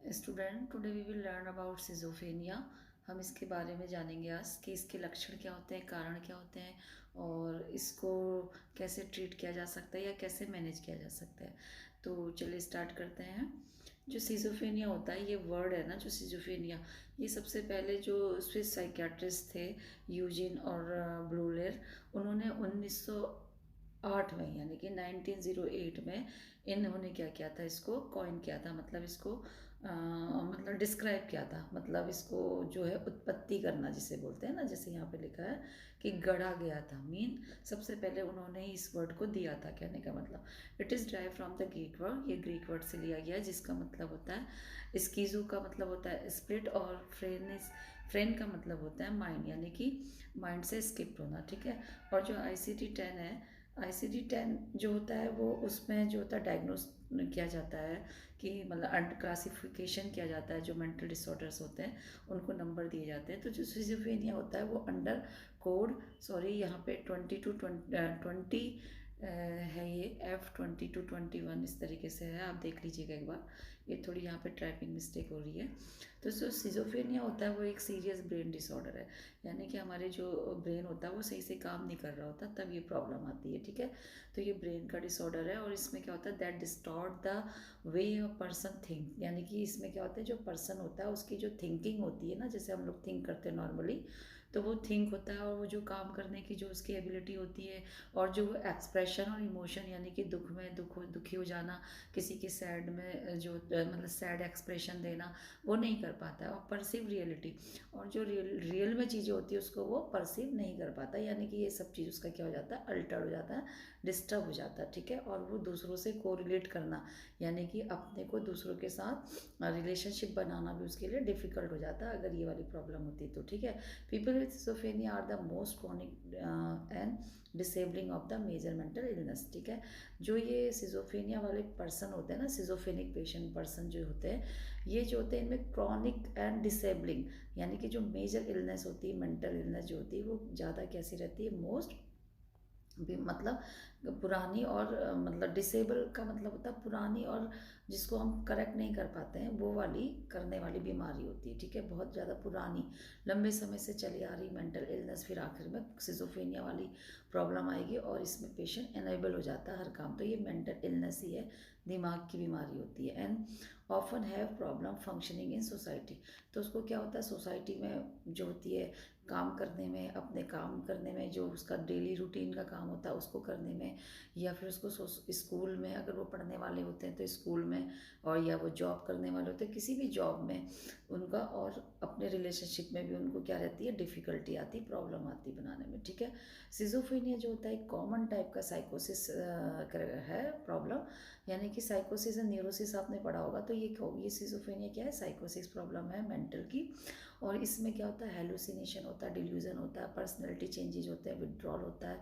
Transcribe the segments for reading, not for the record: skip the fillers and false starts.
Student, today we will learn about schizophrenia. हम इसके बारे में जानेंगे आज कि इसके लक्षण क्या होते हैं, कारण क्या होते हैं और इसको कैसे ट्रीट किया जा सकता है या कैसे मैनेज किया जा सकता है। तो चलिए स्टार्ट करते हैं। जो सिजोफेनिया होता है, ये वर्ड है ना, जो सिजोफेनिया, ये सबसे पहले जो स्विस साइकियाट्रिस्ट थे यूजिन और ब्लूलेर, उन्होंने 1908 में यानी कि 1908 में इन्होंने क्या किया था, इसको कॉइन किया था, मतलब इसको मतलब डिस्क्राइब किया था, मतलब इसको जो है उत्पत्ति करना जिसे बोलते हैं ना, जैसे यहाँ पे लिखा है कि गढ़ा गया था, मीन सबसे पहले उन्होंने ही इस वर्ड को दिया था। कहने का मतलब it is drive from the Greek word, ये ग्रीक वर्ड से लिया गया है, जिसका मतलब होता है स्कीजो का मतलब होता है स्प्लिट, और फ्रेन का मतलब होता है माइंड, यानी कि माइंड से स्किप होना। ठीक है। और जो ICD-10 है, ICD-10 जो होता है वो उसमें जो होता है डायग्नोस किया जाता है कि मतलब अंडर क्लासिफिकेशन किया जाता है, जो मेंटल डिसऑर्डर्स होते हैं उनको नंबर दिए जाते हैं। तो जो सिजोफ्रेनिया होता है वो अंडर कोड, सॉरी यहाँ पे 20 है, ये F2221 इस तरीके से है, आप देख लीजिएगा एक बार, ये थोड़ी यहाँ पे टाइपिंग मिस्टेक हो रही है। तो जो सिजोफ्रेनिया होता है वो एक सीरियस ब्रेन डिसऑर्डर है, यानी कि हमारे जो ब्रेन होता है वो सही से काम नहीं कर रहा होता, तब ये प्रॉब्लम आती है। ठीक है। तो ये ब्रेन का डिसऑर्डर है और इसमें क्या होता है, that distort the way a person think, यानी कि इसमें क्या होता है, जो पर्सन होता है उसकी जो थिंकिंग होती है ना, जैसे हम लोग थिंक करते हैं नॉर्मली, तो वो थिंक होता है और वो जो काम करने की जो उसकी एबिलिटी होती है, और जो वो एक्सप्रेशन और इमोशन, यानी कि दुख में दुखी हो जाना, किसी के सैड में जो मतलब सैड एक्सप्रेशन देना, वो नहीं कर पाता है। और परसीव रियलिटी, और जो रियल में चीज़ें होती है उसको वो परसीव नहीं कर पाता, यानी कि ये सब चीज़ उसका क्या हो जाता है, अल्टर हो जाता है, डिस्टर्ब हो जाता है। ठीक है। और वो दूसरों से कोरिलेट करना, यानी कि अपने को दूसरों के साथ रिलेशनशिप बनाना भी उसके लिए डिफिकल्ट हो जाता है, अगर ये वाली प्रॉब्लम होती है तो। ठीक है। People with schizophrenia are the most chronic and disabling of the major mental illness. ठीक है। जो ये सिजोफ्रेनिया वाले पर्सन होते हैं ना, सिजोफ्रेनिक पेशेंट पर्सन जो होते हैं, ये जो होते हैं इनमें क्रॉनिक एंड डिसेबलिंग, यानी कि जो मेजर इलनेस होती है, मेंटल इलनेस जो होती है, वो ज़्यादा कैसी रहती है, मोस्ट भी मतलब पुरानी, और मतलब डिसेबल का मतलब होता है पुरानी, और जिसको हम करेक्ट नहीं कर पाते हैं वो वाली करने वाली बीमारी होती है। ठीक है। बहुत ज़्यादा पुरानी, लंबे समय से चली आ रही मेंटल इलनेस, फिर आखिर में सिजोफ्रेनिया वाली प्रॉब्लम आएगी और इसमें पेशेंट एनेबल हो जाता है हर काम। तो ये मेंटल इलनेस ही है, दिमाग की बीमारी होती है। And often have problem functioning in society. तो उसको क्या होता है, सोसाइटी में जो होती है काम करने में, अपने काम करने में, जो उसका डेली रूटीन का काम होता है उसको करने में, या फिर उसको स्कूल में अगर वो पढ़ने वाले होते हैं तो स्कूल में, और या वो जॉब करने वाले होते हैं किसी भी जॉब में उनका, और अपने रिलेशनशिप में भी उनको क्या रहती है, डिफ़िकल्टी आती, प्रॉब्लम आती बनाने में। ठीक है। सिजोफ्रेनिया जो होता है एक कॉमन टाइप का साइकोसिस है प्रॉब्लम, यानी कि साइकोसिस एंड न्यूरोसिस आपने पढ़ा होगा, तो ये सिजोफ्रेनिया क्या है, साइकोसिस प्रॉब्लम है मेंटल की। और इसमें क्या होता है, हेलुसिनेशन होता है, डिल्यूजन होता है, पर्सनैलिटी चेंजेज होते हैं, विड्रॉल होता है।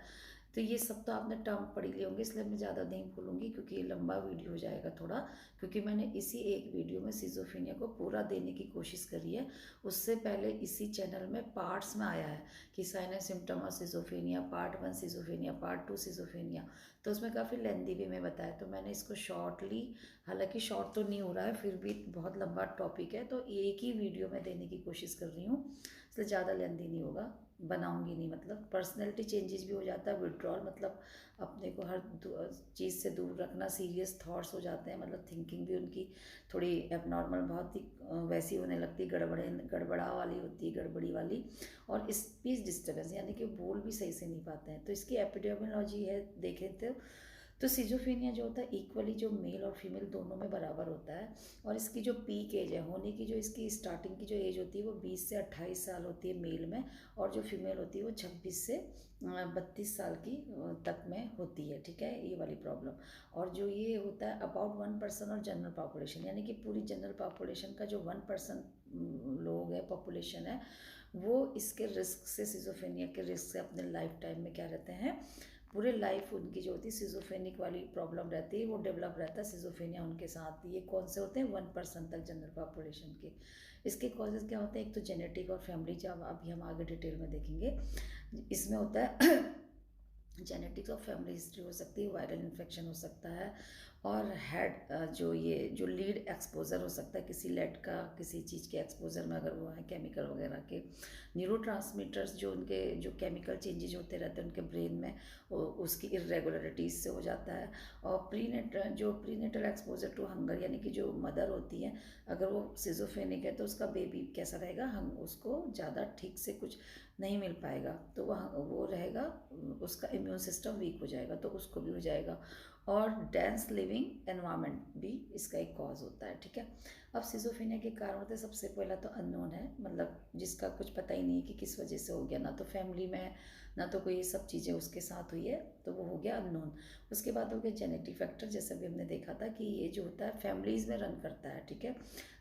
तो ये सब तो आपने टर्म पढ़ी लिए होंगे, इसलिए मैं ज़्यादा नहीं बोलूँगी क्योंकि ये लंबा वीडियो हो जाएगा थोड़ा, क्योंकि मैंने इसी एक वीडियो में सिजोफ्रेनिया को पूरा देने की कोशिश करी है। उससे पहले इसी चैनल में पार्ट्स में आया है कि sign and symptom of schizophrenia, part 1 schizophrenia, part 2 schizophrenia, तो उसमें काफ़ी लेंदी भी मैं बताया। तो मैंने इसको शॉर्टली, हालांकि शॉर्ट तो नहीं हो रहा है, फिर भी बहुत लंबा टॉपिक है, तो एक ही वीडियो में देने की कोशिश कर रही हूँ, इसलिए ज़्यादा लेंदी नहीं होगा, बनाऊंगी नहीं। मतलब पर्सनैलिटी चेंजेस भी हो जाता है, विड्रॉल मतलब अपने को हर चीज़ से दूर रखना, सीरियस थॉट्स हो जाते हैं, मतलब थिंकिंग भी उनकी थोड़ी एबनॉर्मल, बहुत ही वैसी होने लगती, गड़बड़ा वाली होती है, गड़बड़ी वाली। और स्पीच डिस्टर्बेंस, यानी कि बोल भी सही से नहीं पाते हैं। तो इसकी एपिडेमियोलॉजी है, देखें तो सिजोफ्रेनिया जो होता है इक्वली जो मेल और फीमेल दोनों में बराबर होता है। और इसकी जो पीक एज है होने की, जो इसकी स्टार्टिंग की जो एज होती है वो 20 से 28 साल होती है मेल में, और जो फीमेल होती है वो 26 से 32 साल की तक में होती है। ठीक है। ये वाली प्रॉब्लम। और जो ये होता है अबाउट 1% और जनरल पॉपुलेशन, यानी कि पूरी जनरल पॉपुलेशन का जो 1% लोग है, पॉपुलेशन है, वो इसके रिस्क से, सिजोफ्रेनिया के रिस्क से अपने लाइफ टाइम में क्या रहते हैं, पूरे लाइफ उनकी जो होती है सिजोफ्रेनिक वाली प्रॉब्लम रहती है, वो डेवलप रहता है सिजोफ्रेनिया उनके साथ। ये कौन से होते हैं, 1% तक जनरल पॉपुलेशन के। इसके कॉजेज क्या होते हैं, एक तो जेनेटिक और फैमिली, जब अभी हम आगे डिटेल में देखेंगे। इसमें होता है जेनेटिक्स और फैमिली हिस्ट्री हो सकती है, वायरल इन्फेक्शन हो सकता है, और हेड जो लीड एक्सपोजर हो सकता है किसी लेड का, किसी चीज़ के एक्सपोजर में अगर वो है केमिकल वगैरह के, न्यूरोट्रांसमीटर्स जो उनके जो केमिकल चेंजेज होते रहते हैं उनके ब्रेन में, उसकी इरेगुलरिटीज से हो जाता है। और प्रीनेटल एक्सपोजर टू हंगर, यानी कि जो मदर होती है अगर वो सिजोफ्रेनिक है तो उसका बेबी कैसा रहेगा, हम उसको ज़्यादा ठीक से कुछ नहीं मिल पाएगा, तो वहाँ वो रहेगा, उसका इम्यून सिस्टम वीक हो जाएगा, तो उसको भी हो जाएगा। और डेंस लिविंग एनवायरनमेंट भी इसका एक कॉज होता है, ठीक है। अब सिजोफ्रेनिया के कारण होते हैं, सबसे पहला तो अननोन है, मतलब जिसका कुछ पता ही नहीं है कि किस वजह से हो गया, ना तो फैमिली में है, ना तो कोई ये सब चीज़ें उसके साथ हुई है, तो वो हो गया अननोन। उसके बाद हो गया जेनेटिक फैक्टर, जैसे भी हमने देखा था कि ये जो होता है फैमिलीज़ में रन करता है, ठीक है,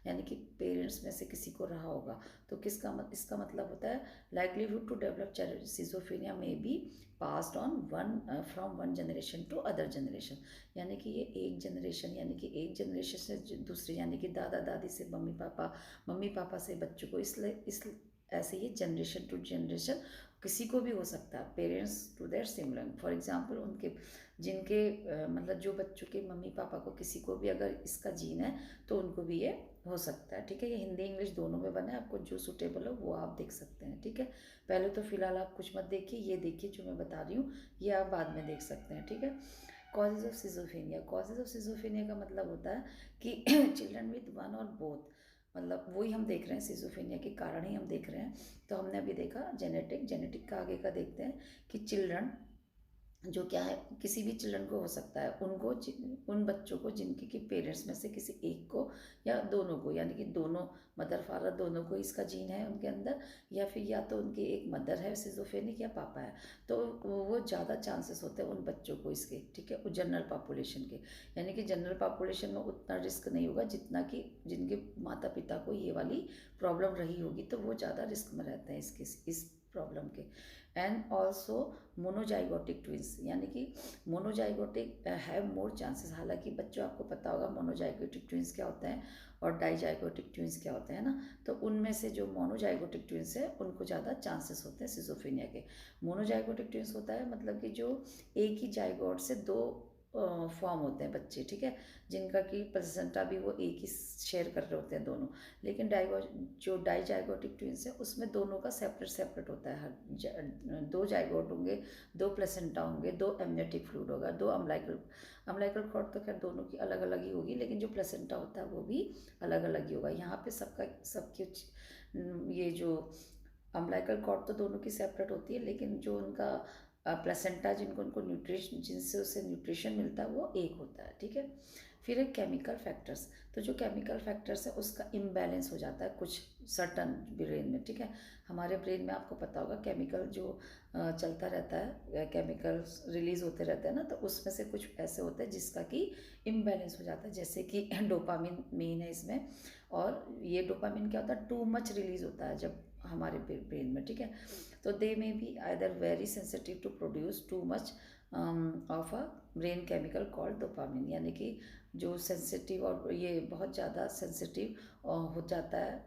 यानी कि पेरेंट्स में से किसी को रहा होगा, तो इसका मतलब होता है likelihood to develop schizophrenia may be passed on from one generation to other generation, यानी कि ये एक जनरेशन, यानी कि एक जनरेशन से दूसरी, यानी कि दादा दादी से मम्मी पापा से बच्चों को, इसलिए इस ऐसे ही जनरेशन टू जनरेशन किसी को भी हो सकता है, पेरेंट्स टू देयर सिमलन, फॉर एग्जांपल उनके जिनके मतलब जो बच्चों के मम्मी पापा को किसी को भी अगर इसका जीन है तो उनको भी ये हो सकता है, ठीक है। ये हिंदी इंग्लिश दोनों में बना है, आपको जो सूटेबल हो वो आप देख सकते हैं, ठीक है। पहले तो फिलहाल आप कुछ मत देखिए, ये देखिए जो मैं बता रही हूँ, ये आप बाद में देख सकते हैं, ठीक है। Causes of schizophrenia, causes of schizophrenia का मतलब होता है कि चिल्ड्रन विद वन और बोथ, मतलब वही हम देख रहे हैं, सिजोफेनिया के कारण ही हम देख रहे हैं। तो हमने अभी देखा जेनेटिक का आगे का देखते हैं कि चिल्ड्रन जो क्या है, किसी भी चिल्ड्रन को हो सकता है, उन बच्चों को जिनके कि पेरेंट्स में से किसी एक को या दोनों को, यानी कि दोनों मदर फादर दोनों को इसका जीन है उनके अंदर, या फिर या तो उनकी एक मदर है सिजोफ्रेनिक या पापा है, तो वो ज़्यादा चांसेस होते हैं उन बच्चों को इसके, ठीक है, जनरल पॉपुलेशन के, यानी कि जनरल पॉपुलेशन में उतना रिस्क नहीं होगा जितना कि जिनके माता पिता को ये वाली प्रॉब्लम रही होगी, तो वो ज़्यादा रिस्क में रहते हैं इस प्रॉब्लम के। एंड ऑल्सो मोनोजाइगोटिक ट्विंस, यानी कि मोनोजाइगोटिक हैव मोर चांसेस, हालांकि बच्चों आपको पता होगा मोनोजाइगोटिक ट्विंस क्या होते हैं और डाइजाइगोटिक ट्विंस क्या होते हैं ना, तो उनमें से जो मोनोजाइगोटिक ट्विंस है उनको ज़्यादा चांसेस होते हैं सिजोफ्रेनिया के। मोनोजाइगोटिक ट्विंस होता है मतलब कि जो एक ही जाइगोट से दो फॉर्म होते हैं बच्चे, ठीक है, जिनका कि प्लेसेंटा भी वो एक ही शेयर कर रहे होते हैं दोनों, लेकिन जो डाइजाइगोटिक ट्विंस है उसमें दोनों का सेपरेट सेपरेट होता है, दो जाइगोट होंगे, दो प्लेसेंटा होंगे, दो एमनियोटिक फ्लूइड होगा, दो अम्लाइकल कॉर्ड, तो खैर दोनों की अलग अलग ही होगी, लेकिन जो प्लेसेंटा होता है वो भी अलग अलग ही होगा। यहाँ पे सबकी ये जो अम्लाइकल कॉर्ड तो दोनों की सेपरेट होती है, लेकिन जो उनका प्लेसेंटा जिनको उनको न्यूट्रिशन जिनसे उसे न्यूट्रिशन मिलता है वो एक होता है, ठीक है। फिर एक केमिकल फैक्टर्स, तो जो केमिकल फैक्टर्स है उसका इम्बैलेंस हो जाता है कुछ सर्टन ब्रेन में, ठीक है। हमारे ब्रेन में आपको पता होगा केमिकल जो चलता रहता है, केमिकल रिलीज होते रहते हैं ना, तो उसमें से कुछ ऐसे होते हैं जिसका कि इम्बैलेंस हो जाता है, जैसे कि डोपामिन मेन है इसमें, और ये डोपामिन क्या होता है, टू मच रिलीज होता है जब हमारे ब्रेन में, ठीक है। तो they may be either very sensitive to produce too much of a brain chemical called dopamine, यानी कि जो सेंसिटिव और ये बहुत ज़्यादा सेंसिटिव हो जाता है,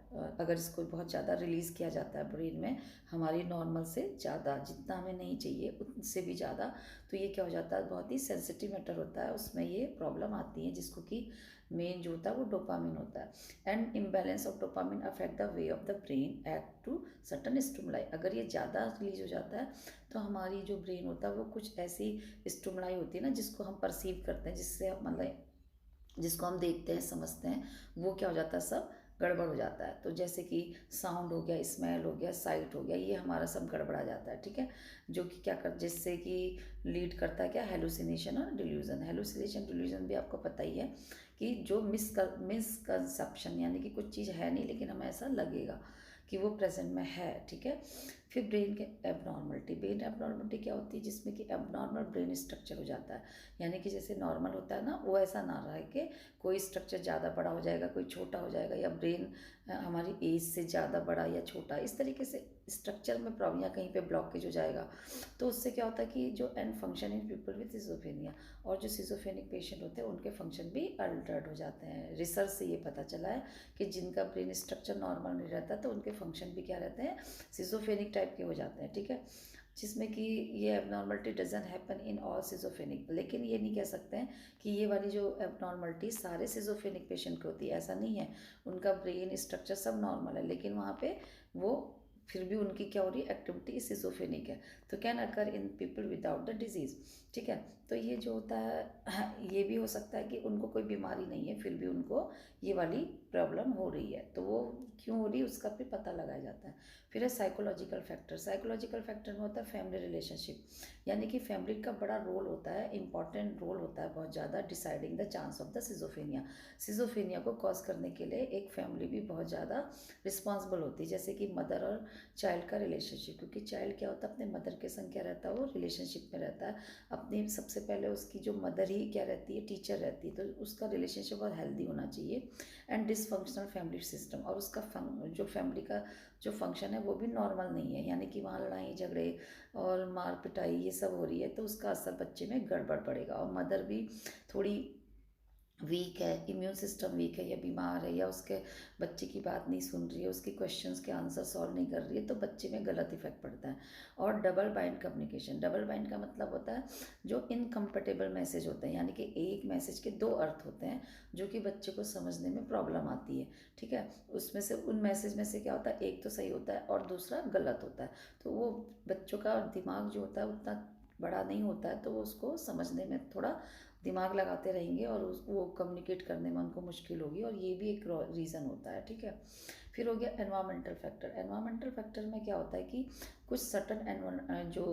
अगर इसको बहुत ज़्यादा रिलीज़ किया जाता है ब्रेन में हमारी नॉर्मल से ज़्यादा, जितना हमें नहीं चाहिए उससे भी ज़्यादा, तो ये क्या हो जाता है, बहुत ही सेंसिटिव मैटर होता है, उसमें ये प्रॉब्लम आती है, जिसको कि मेन जो होता है वो डोपामिन होता है। And imbalance of dopamine affect the way of the brain act to certain stimuli, अगर ये ज़्यादा रिलीज हो जाता है तो हमारी जो ब्रेन होता है वो कुछ ऐसी स्टिमुलाई होती है ना जिसको हम परसीव करते हैं, जिससे मतलब जिसको हम देखते हैं समझते हैं, वो क्या हो जाता है, सब गड़बड़ हो जाता है। तो जैसे कि साउंड हो गया, स्मेल हो गया, साइट हो गया, ये हमारा सब गड़बड़ा जाता है, ठीक है, जो कि क्या कर जिससे कि लीड करता है क्या, हेलुसिनेशन और डिल्यूजन। हेलुसिनेशन डिल्यूजन भी आपको पता ही है कि जो मिसकंसेप्शन, यानी कि कुछ चीज़ है नहीं लेकिन हमें ऐसा लगेगा कि वो प्रेजेंट में है, ठीक है। फिर ब्रेन के एबनॉर्मलिटी, ब्रेन एबनॉर्मलिटी क्या होती है, जिसमें कि एबनॉर्मल ब्रेन स्ट्रक्चर हो जाता है, यानी कि जैसे नॉर्मल होता है ना वो ऐसा ना रहे कि कोई स्ट्रक्चर ज़्यादा बड़ा हो जाएगा, कोई छोटा हो जाएगा, या ब्रेन हमारी एज से ज़्यादा बड़ा या छोटा, इस तरीके से स्ट्रक्चर में प्रॉब्लम या कहीं पे ब्लॉकेज हो जाएगा, तो उससे क्या होता है कि जो and function in people with schizophrenia, और जो सिजोफ्रेनिक पेशेंट होते हैं उनके फंक्शन भी अल्टर्ड हो जाते हैं। रिसर्च से ये पता चला है कि जिनका ब्रेन स्ट्रक्चर नॉर्मल नहीं रहता तो उनके फंक्शन भी क्या रहते हैं, सिजोफ्रेनिक टाइप के हो जाते हैं, ठीक है। जिसमें कि ये abnormality doesn't happen in all schizophrenic. लेकिन ये नहीं कह सकते हैं कि ये वाली जो एबनॉर्मलिटी सारे सिजोफ्रेनिक पेशेंट को होती है, ऐसा नहीं है। उनका ब्रेन स्ट्रक्चर सब नॉर्मल है, लेकिन वहाँ पे वो फिर भी उनकी क्या हो रही है, एक्टिविटी सिजोफ्रेनिक है। तो can occur in people without the disease. ठीक है। तो ये जो होता है ये भी हो सकता है कि उनको कोई बीमारी नहीं है, फिर भी उनको ये वाली प्रॉब्लम हो रही है। तो वो क्यों हो रही है उसका भी पता लगाया जाता है। फिर है साइकोलॉजिकल फैक्टर। साइकोलॉजिकल फैक्टर में होता है फैमिली रिलेशनशिप, यानी कि फैमिली का बड़ा रोल होता है, इंपॉर्टेंट रोल होता है बहुत ज़्यादा, deciding the chance of the schizophrenia. Schizophrenia को कॉज करने के लिए एक फैमिली भी बहुत ज़्यादा रिस्पॉन्सिबल होती है, जैसे कि मदर और चाइल्ड का रिलेशनशिप। क्योंकि चाइल्ड क्या होता है, अपने मदर के संग क्या रहता है, वो रिलेशनशिप में रहता है। अपनी सबसे पहले उसकी जो मदर ही क्या रहती है, टीचर रहती है, तो उसका रिलेशनशिप बहुत हेल्दी होना चाहिए। एंड डिसफंक्शनल फैमिली सिस्टम, और उसका जो फैमिली का जो फंक्शन है वो भी नॉर्मल नहीं है, यानी कि वहाँ लड़ाई झगड़े और मार पिटाई ये सब हो रही है, तो उसका असर बच्चे में गड़बड़ पड़ेगा। और मदर भी थोड़ी वीक है, इम्यून सिस्टम वीक है, या बीमार है, या उसके बच्चे की बात नहीं सुन रही है, उसके क्वेश्चंस के आंसर सॉल्व नहीं कर रही है, तो बच्चे में गलत इफेक्ट पड़ता है। और double bind communication. Double bind का मतलब होता है जो इनकम्पेटेबल मैसेज होते हैं, यानी कि एक मैसेज के दो अर्थ होते हैं, जो कि बच्चे को समझने में प्रॉब्लम आती है। ठीक है। उसमें से उन मैसेज में से क्या होता है, एक तो सही होता है और दूसरा गलत होता है। तो वो बच्चों का दिमाग जो होता है उतना बड़ा नहीं होता है, तो वो उसको समझने में थोड़ा दिमाग लगाते रहेंगे, और वो कम्युनिकेट करने में उनको मुश्किल होगी, और ये भी एक रीज़न होता है। ठीक है। फिर हो गया एनवायरमेंटल फैक्टर। एनवायरमेंटल फैक्टर में क्या होता है कि कुछ सटन जो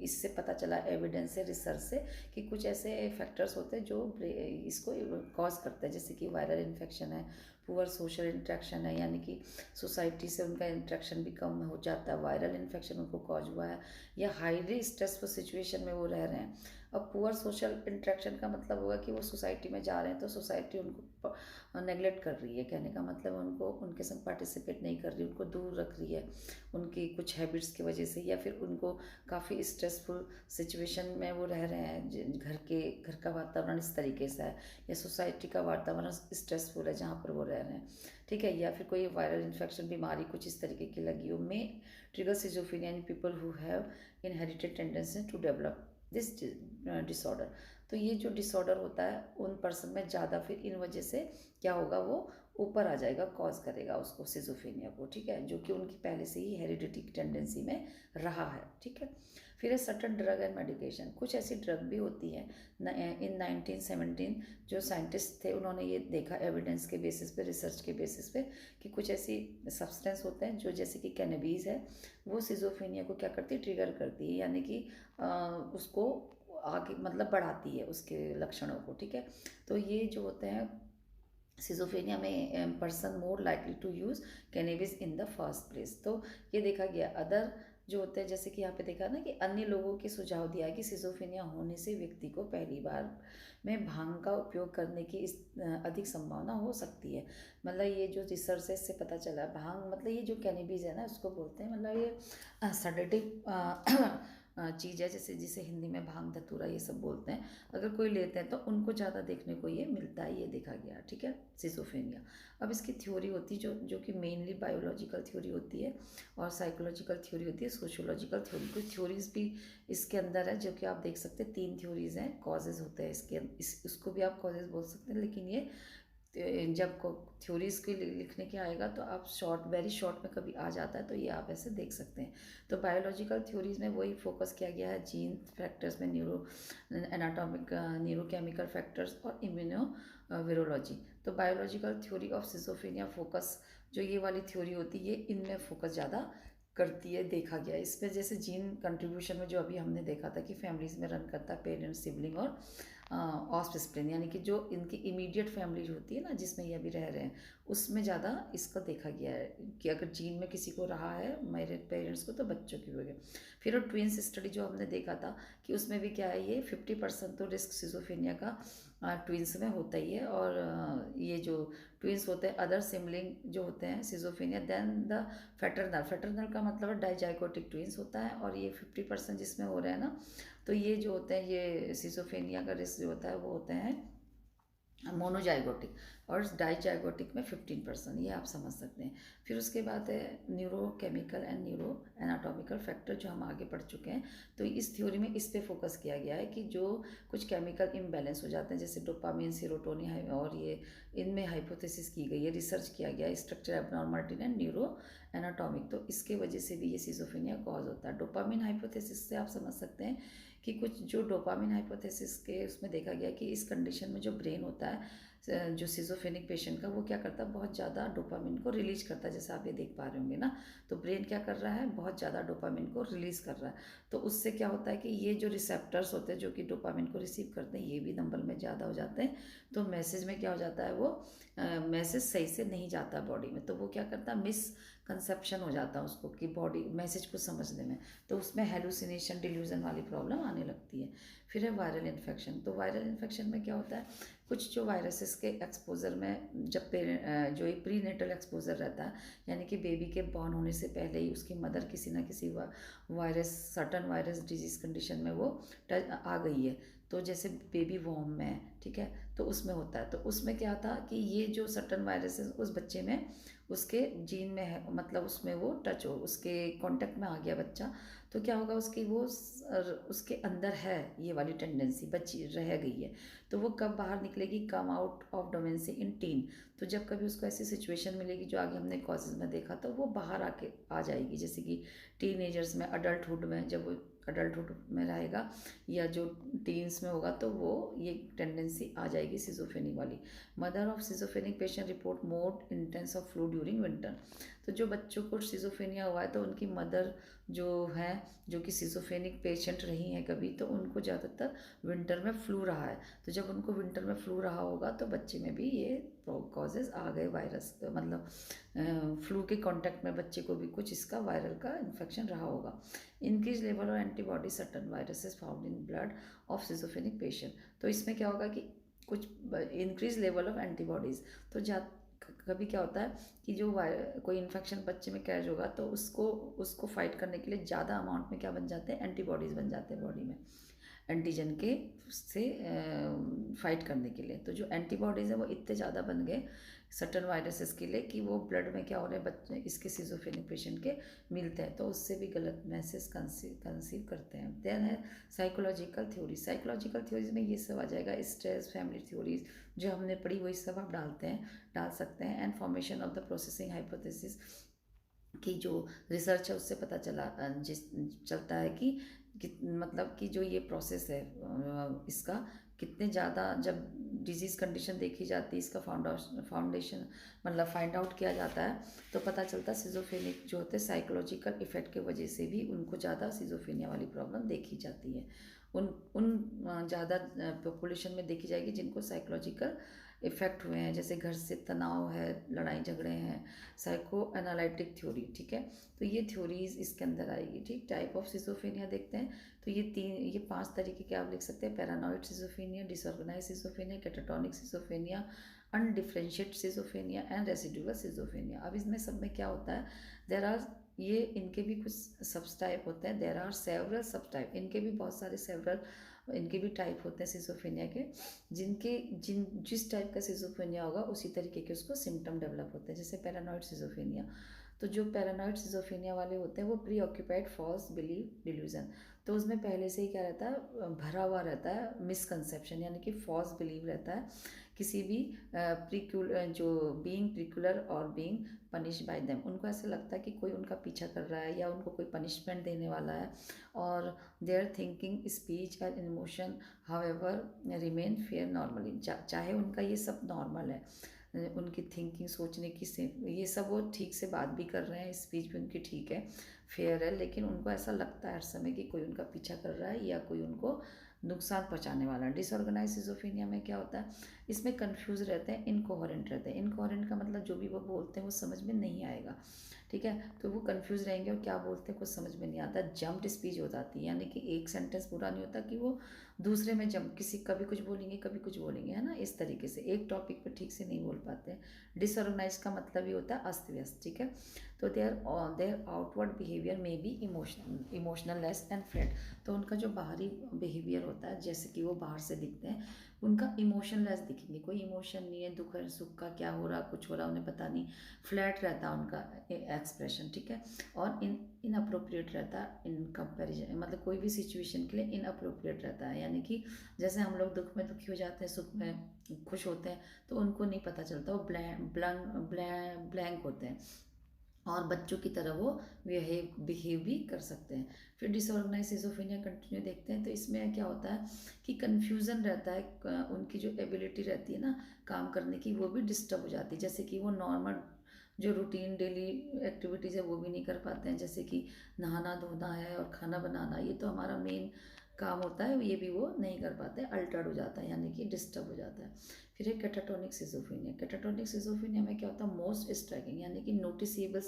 इससे पता चला एविडेंस से, रिसर्च से, कि कुछ ऐसे फैक्टर्स होते हैं जो इसको कॉज करते हैं, जैसे कि वायरल इन्फेक्शन है, पुअर सोशल इंट्रैक्शन है, यानी कि सोसाइटी से उनका इंट्रैक्शन भी कम हो जाता है, वायरल इन्फेक्शन उनको कॉज हुआ है, या हाईली स्ट्रेसफुल सिचुएशन में वो रह रहे हैं। अब पुअर सोशल इंट्रैक्शन का मतलब होगा कि वो सोसाइटी में जा रहे हैं, तो सोसाइटी उनको नेगलेक्ट कर रही है, कहने का मतलब उनको उनके संग पार्टिसिपेट नहीं कर रही, उनको दूर रख रही है उनकी कुछ हैबिट्स की वजह से, या फिर उनको काफ़ी स्ट्रेसफुल सिचुएशन में वो रह रहे हैं, घर का वातावरण इस तरीके से है, या सोसाइटी का वातावरण स्ट्रेसफुल है जहाँ पर वो रह रहे हैं। ठीक है। या फिर कोई वायरल इन्फेक्शन बीमारी कुछ इस तरीके की लगी हो, may trigger schizophrenia in people who have inherited tendency to develop this disorder. तो ये जो डिसऑर्डर होता है उन पर्सन में ज़्यादा, फिर इन वजह से क्या होगा, वो ऊपर आ जाएगा, कॉज करेगा उसको सिजोफ्रेनिया को। ठीक है। जो कि उनकी पहले से ही हेरिडिटी टेंडेंसी में रहा है। ठीक है। फिर है सर्टन ड्रग एंड मेडिकेशन। कुछ ऐसी ड्रग भी होती है, इन 1917 जो साइंटिस्ट थे उन्होंने ये देखा एविडेंस के बेसिस पे, रिसर्च के बेसिस पे, कि कुछ ऐसी सब्सटेंस होते हैं जो, जैसे कि कैनबीज है, वो सिजोफ्रेनिया को क्या करती है, ट्रिगर करती है, यानी कि उसको आगे मतलब बढ़ाती है उसके लक्षणों को। ठीक है। तो ये जो होते हैं सिजोफ्रेनिया में person more likely to use cannabis in the first place. तो ये देखा गया। अदर जो होते हैं, जैसे कि यहाँ पे देखा ना कि अन्य लोगों के सुझाव दिया है कि सिजोफ्रेनिया होने से व्यक्ति को पहली बार में भांग का उपयोग करने की अधिक संभावना हो सकती है। मतलब ये जो रिसर्च है इससे पता चला है, भांग मतलब ये जो कैनेबिस है ना, उसको बोलते हैं, मतलब ये सडेटिव चीज़ है, जैसे जिसे हिंदी में भांग धतूरा ये सब बोलते हैं। अगर कोई लेते हैं तो उनको ज़्यादा देखने को ये मिलता है, ये देखा गया। ठीक है। सिजोफ्रेनिया। अब इसकी थ्योरी होती है जो कि मेनली बायोलॉजिकल थ्योरी होती है, और साइकोलॉजिकल थ्योरी होती है, सोशियोलॉजिकल थ्योरी। कुछ थ्योरीज भी इसके अंदर है, जो कि आप देख सकते हैं, 3 थ्योरीज हैं, कॉजेज होते हैं इसके, इसको भी आप कॉजेज बोल सकते हैं, लेकिन ये जब थ्योरीज के लिखने के आएगा तो आप शॉर्ट, वेरी शॉर्ट में कभी आ जाता है, तो ये आप ऐसे देख सकते हैं। तो बायोलॉजिकल थ्योरीज में वही फोकस किया गया है, जीन फैक्टर्स में न्यूरो एनाटॉमिक न्यूरोकेमिकल फैक्टर्स और इम्यूनो विरोलॉजी। तो biological theory of schizophrenia focus, जो ये वाली थ्योरी होती है, ये इनमें फोकस ज़्यादा करती है, देखा गया। इसमें जैसे जीन कंट्रीब्यूशन में जो अभी हमने देखा था कि फैमिलीज में रन करता है, पेरेंट्स, सिबलिंग और ऑफस्प्रिंग, यानी कि जो इनकी इमीडिएट फैमिली जो होती है ना, जिसमें ये अभी रह रहे हैं, उसमें ज़्यादा इसका देखा गया है कि अगर जीन में किसी को रहा है, मेरे पेरेंट्स को, तो बच्चों की वजह। फिर और ट्विंस स्टडी जो हमने देखा था कि उसमें भी क्या है, ये 50% तो रिस्क सिजोफ्रेनिया का ट्विंस में होता ही है। और ये जो ट्विंस होते हैं, अदर सिबलिंग जो होते हैं सिजोफ्रेनिया, देन द फैटर्नल, फैटर्नल का मतलब डाइजाइगोटिक ट्विंस होता है, और ये 50% जिसमें हो रहे हैं ना, तो ये जो होते हैं, ये सिजोफ्रेनिया का रिस्क जो होता है वो होते हैं मोनोजाइगोटिक, और डाइजाइगोटिक में 15%, ये आप समझ सकते हैं। फिर उसके बाद है neurochemical and neuro anatomical factor, जो हम आगे पढ़ चुके हैं। तो इस थ्योरी में इस पे फोकस किया गया है कि जो कुछ केमिकल इम्बैलेंस हो जाते हैं, जैसे डोपामिन, सीरोटोनिन, और ये इनमें हाइपोथेसिस की गई है, रिसर्च किया गया है, structure abnormality and neuro anatomic, तो इसके वजह से भी ये सिजोफ्रेनिया कॉज होता है। डोपामिन हाइपोथेसिस से आप समझ सकते हैं कि कुछ जो डोपामिन हाइपोथेसिस के उसमें देखा गया कि इस कंडीशन में जो ब्रेन होता है जो सिजोफ्रेनिक पेशेंट का, वो क्या करता है, बहुत ज़्यादा डोपामिन को रिलीज करता है, जैसे आप ये देख पा रहे होंगे ना। तो ब्रेन क्या कर रहा है, बहुत ज़्यादा डोपामिन को रिलीज कर रहा है। तो उससे क्या होता है कि ये जो रिसेप्टर्स होते हैं जो कि डोपामिन को रिसीव करते हैं, ये भी नंबर में ज़्यादा हो जाते हैं। तो मैसेज में क्या हो जाता है, वो मैसेज सही से नहीं जाता बॉडी में, तो वो क्या करता है, मिस कंसेप्शन हो जाता है उसको कि बॉडी मैसेज को समझने में, तो उसमें हेलुसिनेशन, डिल्यूजन वाली प्रॉब्लम आने लगती है। फिर है वायरल इन्फेक्शन। तो वायरल इन्फेक्शन में क्या होता है, कुछ जो वायरसेस के एक्सपोजर में, जब जो ये प्री नेटल एक्सपोजर रहता है, यानी कि बेबी के बॉर्न होने से पहले ही उसकी मदर किसी ना किसी virus, certain virus disease condition में वो आ गई है, तो जैसे बेबी वॉर्म में है, ठीक है, तो उसमें होता है। तो उसमें क्या था कि ये जो सर्टन वायरसेस उस बच्चे में, उसके जीन में है, मतलब उसमें वो टच हो, उसके कांटेक्ट में आ गया बच्चा, तो क्या होगा, उसकी वो उसके अंदर है ये वाली टेंडेंसी, बच्ची रह गई है। तो वो कब बाहर निकलेगी, come out of dormancy in tin. तो जब कभी उसको ऐसी सिचुएशन मिलेगी जो आगे हमने कॉजेज में देखा, तो वो बाहर आके आ जाएगी, जैसे कि टीनेजर्स में, अडल्टहुड में, जब वो अडल्टहुड में रहेगा या जो टीन्स में होगा, तो वो ये टेंडेंसी आ जाएगी सिजोफ्रेनिक वाली। Mother of schizophrenic patient report more intense of flu during winter. तो जो बच्चों को सिजोफ्रेनिया हुआ है, तो उनकी मदर जो है, जो कि सिजोफ्रेनिक पेशेंट रही हैं कभी, तो उनको ज़्यादातर विंटर में फ्लू रहा है। तो जब उनको विंटर में फ्लू रहा होगा, तो बच्चे में भी ये कॉजेज आ गए, वायरस, मतलब फ्लू के कांटेक्ट में बच्चे को भी कुछ इसका वायरल का इन्फेक्शन रहा होगा। Increase level of antibody certain viruses found in blood of schizophrenic patient. तो इसमें क्या होगा कि कुछ इंक्रीज लेवल ऑफ एंटीबॉडीज़, तो कभी क्या होता है कि जो कोई इन्फेक्शन बच्चे में कैच होगा, तो उसको उसको फाइट करने के लिए ज़्यादा अमाउंट में क्या बन जाते हैं, एंटीबॉडीज़ बन जाते हैं बॉडी में, एंटीजन के से फाइट करने के लिए। तो जो एंटीबॉडीज़ है वो इतने ज़्यादा बन गए सर्टन वायरसेस के लिए कि वो ब्लड में क्या हो रहे हैं, बच्चे इसके सिजोफ्रेनिक पेशेंट के मिलते हैं, तो उससे भी गलत मैसेज कंसीव करते हैं। देन है साइकोलॉजिकल थ्योरी। साइकोलॉजिकल थ्योरीज में ये सब आ जाएगा, स्ट्रेस, फैमिली थ्योरीज जो हमने पढ़ी वही सब आप डाल सकते हैं। And formation of the processing hypothesis की जो रिसर्च है उससे पता चलता है कि मतलब कि जो ये प्रोसेस है इसका कितने ज़्यादा, जब डिजीज़ कंडीशन देखी जाती है, इसका फाउंडेशन मतलब फाइंड आउट किया जाता है, तो पता चलता है सिजोफ्रेनिक जो होते हैं साइकोलॉजिकल इफेक्ट के वजह से भी उनको ज़्यादा सिजोफ्रेनिया वाली प्रॉब्लम देखी जाती है। उन उन ज़्यादा पॉपुलेशन में देखी जाएगी जिनको साइकोलॉजिकल इफेक्ट हुए हैं, जैसे घर से तनाव है, लड़ाई झगड़े हैं, साइको एनालिटिक थ्योरी, ठीक है। तो ये थ्योरीज इसके अंदर आएगी, ठीक। टाइप ऑफ सिजोफ्रेनिया देखते हैं, तो ये 5 तरीके के आप लिख सकते हैं: paranoid schizophrenia, disorganise schizophrenia, catatonic schizophrenia, अनडिफरेंशिएट schizophrenia and residual schizophrenia. अब इसमें सब में क्या होता है, देर आर ये इनके भी कुछ सब टाइप होते हैं, देर आर सेवरल सब टाइप, इनके भी बहुत सारे सेवरल इनके भी टाइप होते हैं सिजोफ्रेनिया के, जिस टाइप का सिजोफ्रेनिया होगा उसी तरीके के उसको सिम्टम डेवलप होते हैं। जैसे पैरानॉइड सिजोफ्रेनिया, तो जो पैरानॉइड सिजोफ्रेनिया वाले होते हैं वो preoccupied false believe delusion, तो उसमें पहले से ही क्या रहता है, भरा हुआ रहता है मिसकंसेप्शन, यानी कि फॉल्स बिलीव रहता है किसी भी जो बीइंग प्रिकुलर और बीइंग पनिश बाय देम, उनको ऐसा लगता है कि कोई उनका पीछा कर रहा है या उनको कोई पनिशमेंट देने वाला है, और there thinking, speech and emotion however remain fair normally, चाहे उनका ये सब नॉर्मल है, उनकी थिंकिंग, सोचने की से ये सब वो ठीक से बात भी कर रहे हैं, स्पीच भी उनकी ठीक है, फेयर है, लेकिन उनको ऐसा लगता है हर समय कि कोई उनका पीछा कर रहा है या कोई उनको नुकसान पहुंचाने वाला है। डिसऑर्गेनाइज सिजोफ्रेनिया में क्या होता है, इसमें कंफ्यूज रहते हैं, इनकोहेरेंट रहते हैं। इनकोहेरेंट का मतलब जो भी वो बोलते हैं वो समझ में नहीं आएगा, ठीक है, तो वो कंफ्यूज रहेंगे और क्या बोलते हैं कुछ समझ में नहीं आता, जम्प्ड स्पीच हो जाती है, यानी कि एक सेंटेंस पूरा नहीं होता कि वो दूसरे में जंप, किसी कभी कुछ बोलेंगे कभी कुछ बोलेंगे, है ना, इस तरीके से एक टॉपिक पे ठीक से नहीं बोल पाते हैं। डिसऑर्गेनाइज का मतलब ये होता है अस्त व्यस्त, ठीक है। तो देयर आउटवर्ड बिहेवियर में be emotional less and friend, तो उनका जो बाहरी बिहेवियर होता है, जैसे कि वो बाहर से दिखते हैं, उनका इमोशनलेस दिखेंगे, कोई इमोशन नहीं है, दुख है सुख का, क्या हो रहा कुछ हो रहा उन्हें पता नहीं, फ्लैट रहता है उनका एक्सप्रेशन, ठीक है। और इनअप्रोप्रिएट रहता है इन कंपेरिजन, मतलब कोई भी सिचुएशन के लिए इनअप्रोप्रिएट रहता है, यानी कि जैसे हम लोग दुख में दुखी हो जाते हैं, सुख में खुश होते हैं, तो उनको नहीं पता चलता, वो ब्लैंक होते हैं, और बच्चों की तरह वो बिहेव भी कर सकते हैं। फिर डिसऑर्गेनाइज सिजोफ्रेनिया कंटिन्यू देखते हैं, तो इसमें क्या होता है कि कन्फ्यूज़न रहता है, उनकी जो एबिलिटी रहती है ना काम करने की, वो भी डिस्टर्ब हो जाती है, जैसे कि वो नॉर्मल जो रूटीन डेली एक्टिविटीज़ है वो भी नहीं कर पाते हैं, जैसे कि नहाना धोना है और खाना बनाना, ये तो हमारा मेन काम होता है, ये भी वो नहीं कर पाते, अल्टर्ड हो जाता है, यानी कि डिस्टर्ब हो जाता है। फिर एक कैटाटोनिक सिजोफ्रेनिया, कैटाटोनिक सिजोफ्रेनिया में क्या होता है, मोस्ट स्ट्राइकिंग यानी कि नोटिसेबल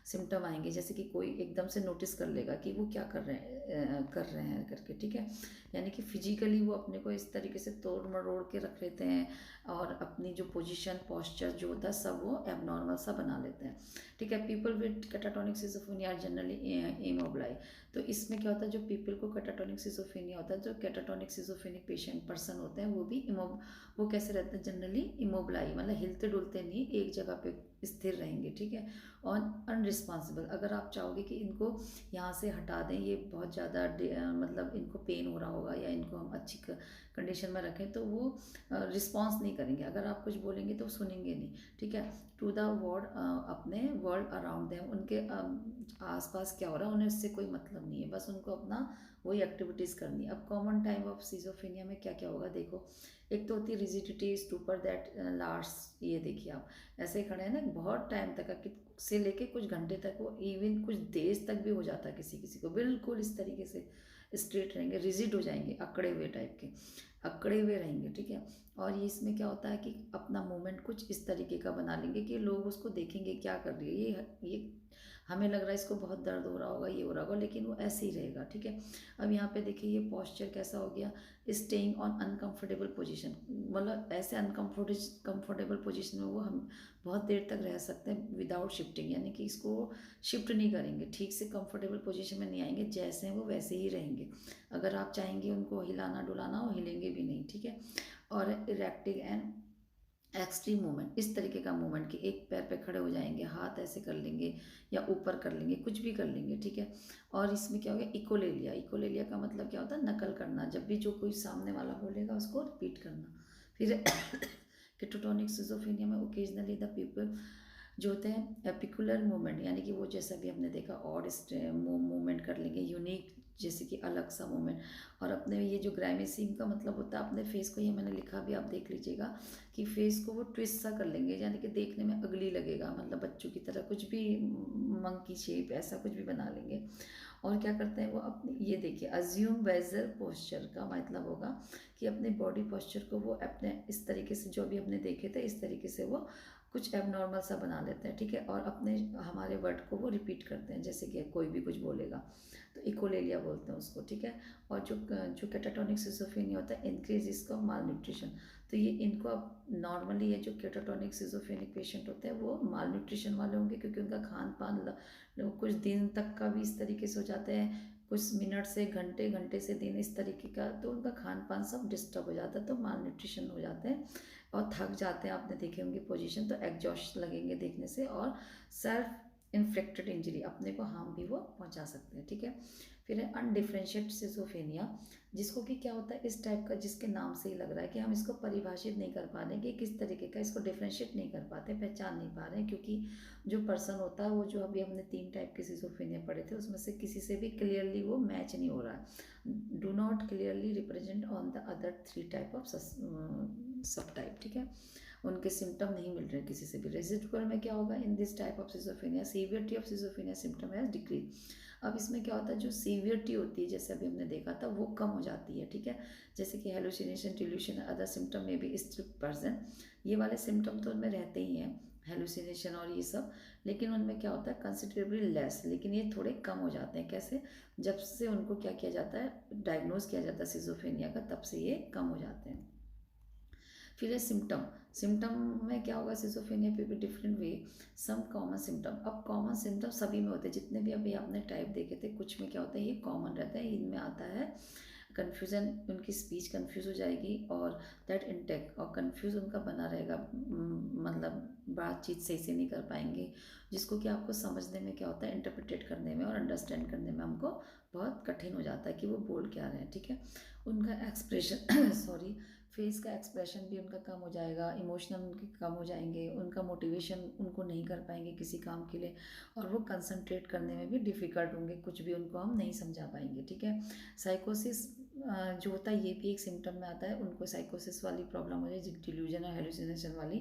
सिम्टम आएंगे, जैसे कि कोई एकदम से नोटिस कर लेगा कि वो क्या कर रहे हैं करके, ठीक है। यानी कि फिजिकली वो अपने को इस तरीके से तोड़ मरोड़ के रख लेते हैं, और अपनी जो पोजीशन पोस्चर जो होता है सब वो एबनॉर्मल सा बना लेते हैं, ठीक है। People with catatonic schizophrenia are generally immobilize. तो इसमें क्या होता है, जो पीपल को कैटाटोनिक सिजोफ्रेनिया होता है, जो कैटाटोनिक सिजोफ्रेनिक पेशेंट पर्सन होते हैं, वो भी वो कैसे रहते हैं, जनरली इमोबिलाई, मतलब हिलते डुलते नहीं, एक जगह पे स्थिर रहेंगे, ठीक है। और अनरिस्पॉन्सिबल, अगर आप चाहोगे कि इनको यहाँ से हटा दें, ये बहुत ज़्यादा मतलब इनको पेन हो रहा होगा या इनको हम अच्छी कंडीशन में रखें, तो वो रिस्पॉन्स नहीं करेंगे, अगर आप कुछ बोलेंगे तो सुनेंगे नहीं, ठीक है। टू द वर्ड, अपने वर्ल्ड अराउंड देम, उनके आसपास क्या हो रहा है उन्हें उससे कोई मतलब नहीं है, बस उनको अपना वही एक्टिविटीज़ करनी है। अब कॉमन टाइम ऑफ सिजोफ्रेनिया में क्या क्या होगा देखो, एक तो होती है रिजिडिटी स्टूपर दैट लास्ट, ये देखिए आप ऐसे ही खड़े हैं ना बहुत टाइम तक से लेके कुछ घंटे तक, वो इवन कुछ देर तक भी हो जाता है किसी किसी को, बिल्कुल इस तरीके से स्ट्रेट रहेंगे, रिजिड हो जाएंगे, अकड़े हुए टाइप के, अकड़े हुए रहेंगे, ठीक है। और ये इसमें क्या होता है कि अपना मूवमेंट कुछ इस तरीके का बना लेंगे कि लोग उसको देखेंगे क्या कर रही है ये हमें लग रहा है इसको बहुत दर्द हो रहा होगा, ये हो रहा होगा, लेकिन वो ऐसे ही रहेगा, ठीक है। अब यहाँ पे देखिए ये पॉस्चर कैसा हो गया, स्टेइंग ऑन अनकंफर्टेबल पोजीशन, मतलब ऐसे कंफर्टेबल पोजीशन में वो हम बहुत देर तक रह सकते हैं विदाउट शिफ्टिंग, यानी कि इसको शिफ्ट नहीं करेंगे, ठीक से कंफर्टेबल पोजीशन में नहीं आएंगे, जैसे हैं वो वैसे ही रहेंगे, अगर आप चाहेंगे उनको हिलाना डुलाना हो हिलेंगे भी नहीं, ठीक है। और इरेक्टिंग एंड एक्सट्रीम मूवमेंट, इस तरीके का मूवमेंट कि एक पैर पे खड़े हो जाएंगे, हाथ ऐसे कर लेंगे या ऊपर कर लेंगे, कुछ भी कर लेंगे, ठीक है। और इसमें क्या हो गया, इकोलेलिया, इकोलेलिया का मतलब क्या होता है, नकल करना, जब भी जो कोई सामने वाला बोलेगा उसको रिपीट करना। फिर केटोटोनिक सिजोफ्रेनिया में ओकेजनली द पीपल जो होते हैं एपिकुलर मूवमेंट, यानी कि वो जैसा भी हमने देखा और मूवमेंट कर लेंगे, यूनिक जैसे कि अलग सा मूवमेंट। और अपने ये जो ग्राइमेसिंग का मतलब होता है अपने फेस को, ये मैंने लिखा भी आप देख लीजिएगा कि फेस को वो ट्विस्ट सा कर लेंगे, यानी कि देखने में अगली लगेगा, मतलब बच्चों की तरह कुछ भी मंकी शेप ऐसा कुछ भी बना लेंगे। और क्या करते हैं वो अपने, ये देखिए अज्यूम बेजल पोस्चर का मतलब होगा कि अपने बॉडी पोस्चर को वो अपने इस तरीके से जो भी हमने देखे थे इस तरीके से वो कुछ एबनॉर्मल सा बना लेते हैं, ठीक है। और अपने हमारे वर्ड को वो रिपीट करते हैं, जैसे कि कोई भी कुछ बोलेगा तो इकोलेलिया बोलते हैं उसको, ठीक है। और जो कैटाटोनिक सिजोफ्रेनिया होता है इंक्रीज इसका माल न्यूट्रिशन, तो ये इनको अब नॉर्मली ये जो कैटाटोनिक सिजोफ्रेनिक पेशेंट होते हैं वो माल न्यूट्रिशन वाले होंगे, क्योंकि उनका खान पान कुछ दिन तक का भी इस तरीके से हो जाते हैं, कुछ मिनट से घंटे, घंटे से दिन इस तरीके का, तो उनका खान पान सब डिस्टर्ब हो जाता है, तो माल न्यूट्रिशन हो जाते हैं और थक जाते हैं, आपने देखे होंगे पोजीशन, तो एग्जॉस्ट लगेंगे देखने से, और सेल्फ इन्फ्लिक्टेड इंजरी, अपने को हार्म भी वो पहुंचा सकते हैं, ठीक है। फिर है अनडिफ्रेंशिएट सिजोफ्रेनिया, जिसको कि क्या होता है इस टाइप का, जिसके नाम से ही लग रहा है कि हम इसको परिभाषित नहीं कर पा रहे कि किस तरीके का, इसको डिफ्रेंशिएट नहीं कर पाते, पहचान नहीं पा रहे हैं, क्योंकि जो पर्सन होता है वो जो अभी हमने 3 टाइप के सिजोफ्रेनिया पढ़े थे उसमें से किसी से भी क्लियरली वो मैच नहीं हो रहा है, do not clearly represent on the other 3 type of सब टाइप, ठीक है। उनके सिम्टम नहीं मिल रहे किसी से भी। रेसिडुअल में क्या होगा, in this type of schizophrenia severity of schizophrenia symptom has decrease. अब इसमें क्या होता है, जो सीवियरिटी होती है जैसे अभी हमने देखा था वो कम हो जाती है, ठीक है। जैसे कि हेलुसिनेशन, डिल्यूशन, अदर सिम्टम में भी स्टिल प्रेजेंट, ये वाले सिम्टम तो उनमें रहते ही हैं, हेलुसिनेशन और ये सब, लेकिन उनमें क्या होता है कंसिडरेबली लेस, लेकिन ये थोड़े कम हो जाते हैं, कैसे, जब से उनको क्या किया जाता है डायग्नोज किया जाता है सिजोफ्रेनिया का, तब से ये कम हो जाते हैं। फिर है सिम्टम, सिम्टम में क्या होगा, सिजोफ्रेनिया पे भी different way, some common symptom, अब कॉमन सिम्टम सभी में होते हैं, जितने भी अभी आपने टाइप देखे थे कुछ में क्या होता है ये कॉमन रहता है, इनमें आता है कन्फ्यूज़न, उनकी स्पीच कन्फ्यूज़ हो जाएगी और दैट इंटेक्ट और कन्फ्यूज़ उनका बना रहेगा, मतलब बातचीत सही से नहीं कर पाएंगे, जिसको कि आपको समझने में क्या होता है, इंटरप्रिटेट करने में और अंडरस्टैंड करने में हमको बहुत कठिन हो जाता है कि वो बोल क्या रहे हैं, ठीक है। उनका एक्सप्रेशन सॉरी, फेस का एक्सप्रेशन भी उनका कम हो जाएगा, इमोशनल उनके कम हो जाएंगे, उनका मोटिवेशन उनको नहीं कर पाएंगे किसी काम के लिए, और वो कंसंट्रेट करने में भी डिफ़िकल्ट होंगे, कुछ भी उनको हम नहीं समझा पाएंगे, ठीक है। साइकोसिस जो होता है ये भी एक सिम्टम में आता है, उनको साइकोसिस वाली प्रॉब्लम हो जाए, डिल्यूजन और हेलुसिनेशन वाली,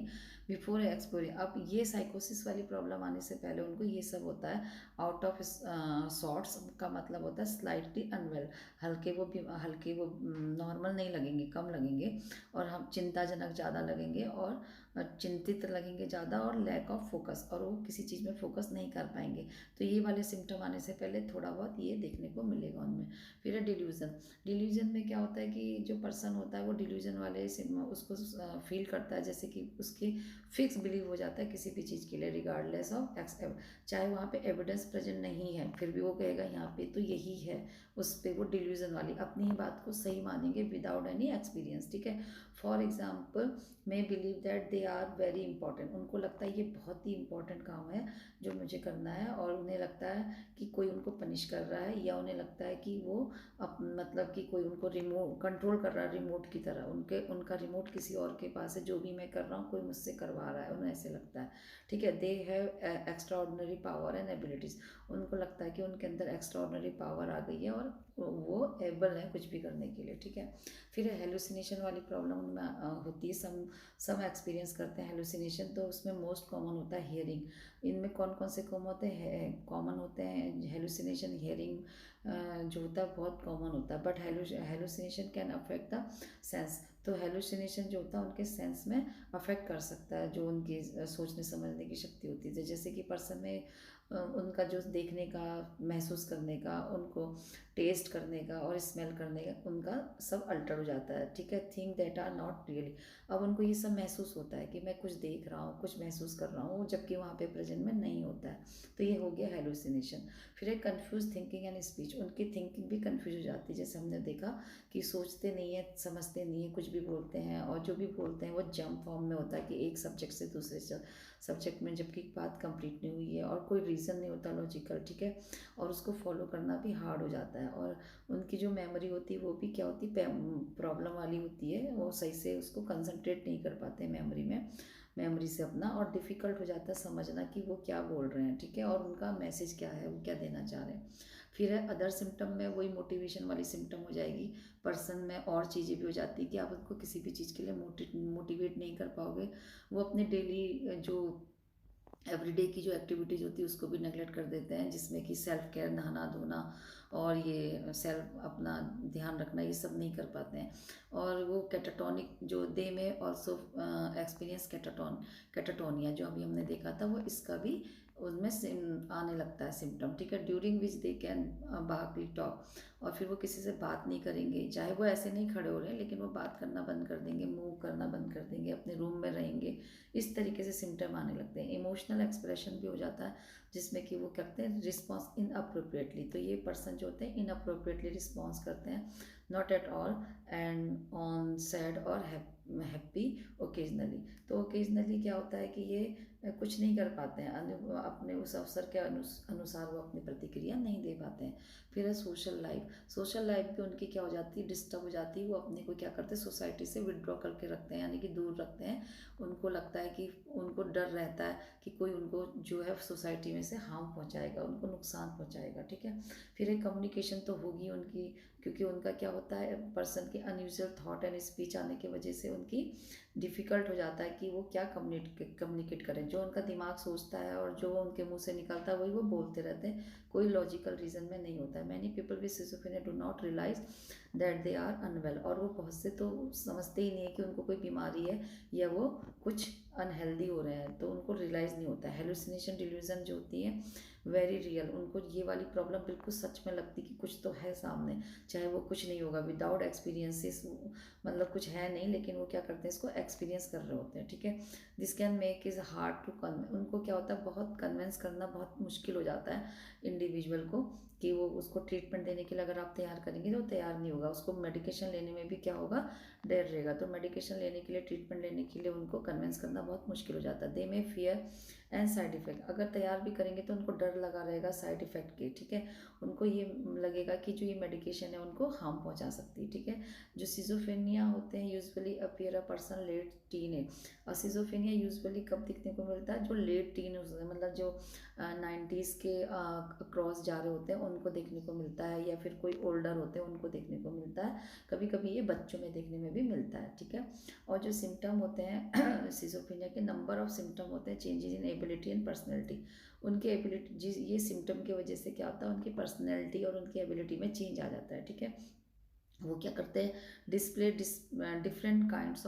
बिफोर एक्सपोरिंग। अब ये साइकोसिस वाली प्रॉब्लम आने से पहले उनको ये सब होता है, आउट ऑफ सॉर्ट्स का मतलब होता है स्लाइटली अनवेल, हल्के वो नॉर्मल नहीं लगेंगे, कम लगेंगे, और हम चिंताजनक ज़्यादा लगेंगे, और चिंतित लगेंगे ज़्यादा, और लैक ऑफ फोकस, और वो किसी चीज़ में फोकस नहीं कर पाएंगे। तो ये वाले सिम्टम आने से पहले थोड़ा बहुत ये देखने को मिलेगा उनमें। फिर है डिल्यूजन। डिल्यूजन में क्या होता है कि जो पर्सन होता है वो डिल्यूजन वाले उसको फील करता है जैसे कि उसकी फिक्स बिलीव हो जाता है किसी भी चीज़ के लिए, रिगार्डलेस ऑफ चाहे वहाँ पे एविडेंस प्रेजेंट नहीं है, फिर भी वो कहेगा यहाँ पे तो यही है, उस पर वो डिल्यूजन वाली अपनी ही बात को सही मानेंगे विदाउट एनी एक्सपीरियंस, ठीक है। For example, may believe that they are very important, उनको लगता है ये बहुत ही इंपॉर्टेंट काम है जो मुझे करना है, और उन्हें लगता है कि कोई उनको पनिश कर रहा है, या उन्हें लगता है कि वो मतलब कि कोई उनको रिमोट कंट्रोल कर रहा है, रिमोट की तरह, उनका रिमोट किसी और के पास है, जो भी मैं कर रहा हूँ कोई मुझसे करवा रहा है, उन्हें ऐसे लगता है, ठीक है। They have extra ordinary power and abilities, उनको लगता है कि उनके अंदर एक्स्ट्रा ऑर्डिनरी पावर आ गई है और वो एबल है कुछ भी करने के लिए, ठीक है। फिर हेलुसिनेशन वाली प्रॉब्लम उनमें होती है, सम एक्सपीरियंस करते हैं हेलुसिनेशन, तो उसमें मोस्ट कॉमन होता है हियरिंग। इनमें कौन कौन से कॉमन होते हैं हेलुसिनेशन, हियरिंग जो होता है बहुत कॉमन होता है, but hallucination can affect the sense, तो हेलुसिनेशन जो होता है उनके सेंस में अफेक्ट कर सकता है, जो उनकी सोचने समझने की शक्ति होती है, जैसे कि पर्सन में उनका जो देखने का, महसूस करने का, उनको टेस्ट करने का और स्मेल करने का, उनका सब अल्टर हो जाता है, ठीक है। Think that are not really, अब उनको ये सब महसूस होता है कि मैं कुछ देख रहा हूँ, कुछ महसूस कर रहा हूँ, जबकि वहाँ पे प्रेजेंट में नहीं होता है, तो ये हो गया हेलुसिनेशन। फिर एक कन्फ्यूज थिंकिंग एंड स्पीच, उनकी थिंकिंग भी कन्फ्यूज हो जाती है, जैसे हमने देखा कि सोचते नहीं है, समझते नहीं है, कुछ भी बोलते हैं, और जो भी बोलते हैं वो जंप फॉर्म में होता है कि एक सब्जेक्ट से दूसरे सब्जेक्ट में, जबकि बात कंप्लीट नहीं हुई है और कोई रीज़न नहीं होता लॉजिकल, ठीक है, और उसको फॉलो करना भी हार्ड हो जाता है, और उनकी जो मेमोरी होती है वो भी क्या होती है, प्रॉब्लम वाली होती है, वो सही से उसको कंसंट्रेट नहीं कर पाते मेमोरी से अपना, और डिफ़िकल्ट हो जाता है समझना कि वो क्या बोल रहे हैं, ठीक है, और उनका मैसेज क्या है, वो क्या देना चाह रहे हैं। फिर है अदर सिम्टम में वही मोटिवेशन वाली सिम्टम हो जाएगी, पर्सन में और चीज़ें भी हो जाती है कि आप उनको किसी भी चीज़ के लिए मोटिवेट नहीं कर पाओगे, वो अपने डेली जो एवरीडे की जो एक्टिविटीज़ होती है उसको भी नेगलेक्ट कर देते हैं, जिसमें कि सेल्फ केयर, नहाना धोना और ये सेल्फ अपना ध्यान रखना, ये सब नहीं कर पाते हैं, और वो कैटाटोनिक जो दे में ऑल्सो एक्सपीरियंस कैटाटोनिया जो अभी हमने देखा था, वो इसका भी उनमें आने लगता है सिम्टम, ठीक है। During which they can barely talk, और फिर वो किसी से बात नहीं करेंगे, चाहे वो ऐसे नहीं खड़े हो रहे हैं, लेकिन वो बात करना बंद कर देंगे, मूव करना बंद कर देंगे, अपने रूम में रहेंगे, इस तरीके से सिम्टम आने लगते हैं। इमोशनल एक्सप्रेशन भी हो जाता है, जिसमें कि वो करते हैं रिस्पॉन्स इन अप्रोप्रिएटली, तो ये पर्सन जो होते हैं इन अप्रोप्रिएटली रिस्पॉन्स करते हैं, not at all and on sad और हैप्पी ओकेजनली, तो ओकेजनली क्या होता है कि ये कुछ नहीं कर पाते हैं, अपने उस अवसर के अनुसार वो अपनी प्रतिक्रिया नहीं दे पाते हैं। फिर है सोशल लाइफ भी उनकी क्या हो जाती है, डिस्टर्ब हो जाती है, वो अपने को क्या करते हैं, सोसाइटी से विड्रॉ करके रखते हैं, यानी कि दूर रखते हैं, उनको लगता है कि उनको डर रहता है कि कोई उनको जो है सोसाइटी में से हार्म पहुंचाएगा, उनको नुकसान पहुंचाएगा, ठीक है। फिर एक कम्युनिकेशन तो होगी उनकी, क्योंकि उनका क्या होता है, पर्सन के अनयूजुअल थॉट एंड स्पीच आने की वजह से उनकी डिफ़िकल्ट हो जाता है कि वो क्या कम्युनिकेट करें, जो उनका दिमाग सोचता है और जो उनके मुंह से निकलता है वही वो बोलते रहते हैं, कोई लॉजिकल रीज़न में नहीं होता है। Many people with schizophrenia do not realize that they are unwell, और वो बहुत से तो समझते ही नहीं है कि उनको कोई बीमारी है या वो कुछ अनहेल्दी हो रहे हैं, तो उनको रियलाइज़ नहीं होता है। हेलुसिनेशन डिल्यूजन जो होती है वेरी रियल, उनको ये वाली प्रॉब्लम बिल्कुल सच में लगती कि कुछ तो है सामने, चाहे वो कुछ नहीं होगा, विदाउट एक्सपीरियंसेस, मतलब कुछ है नहीं, लेकिन वो क्या करते हैं इसको एक्सपीरियंस कर रहे होते हैं, ठीक है। This can make is hard to convey, उनको क्या होता है बहुत कन्विंस करना बहुत मुश्किल हो जाता है इंडिविजुअल को, कि वो उसको ट्रीटमेंट देने के लिए अगर आप तैयार करेंगे तो तैयार नहीं होगा, उसको मेडिकेशन लेने में भी क्या होगा, डर रहेगा। तो मेडिकेशन लेने के लिए, ट्रीटमेंट लेने के लिए उनको कन्विंस करना बहुत मुश्किल हो जाता है। दे में फियर एंड साइड इफेक्ट, अगर तैयार भी करेंगे तो उनको डर लगा रहेगा साइड इफेक्ट के, ठीक है। उनको ये लगेगा कि जो ये मेडिकेशन है उनको हार्म पहुंचा सकती है, ठीक है। जो सिजोफ्रेनिया होते हैं usually appear a person late teen age, और सिजोफ्रेनिया यूजुअली कब दिखने को मिलता है, जो लेट टीन मतलब जो 90s के क्रॉस जा रहे होते हैं उनको देखने को मिलता है, या फिर कोई ओल्डर होते हैं उनको देखने को मिलता है, कभी कभी ये बच्चों में देखने में भी मिलता है, ठीक है। और जो सिम्टम होते हैं सिजोफ्रेनिया के, नंबर ऑफ सिम्टम होते हैं, changes in ability and personality, उनकी एबिलिटी ये सिम्टम की वजह से क्या होता है, उनकी पर्सनैलिटी और उनकी एबिलिटी में चेंज आ जाता है, ठीक है। वो क्या करते हैं, display different kinds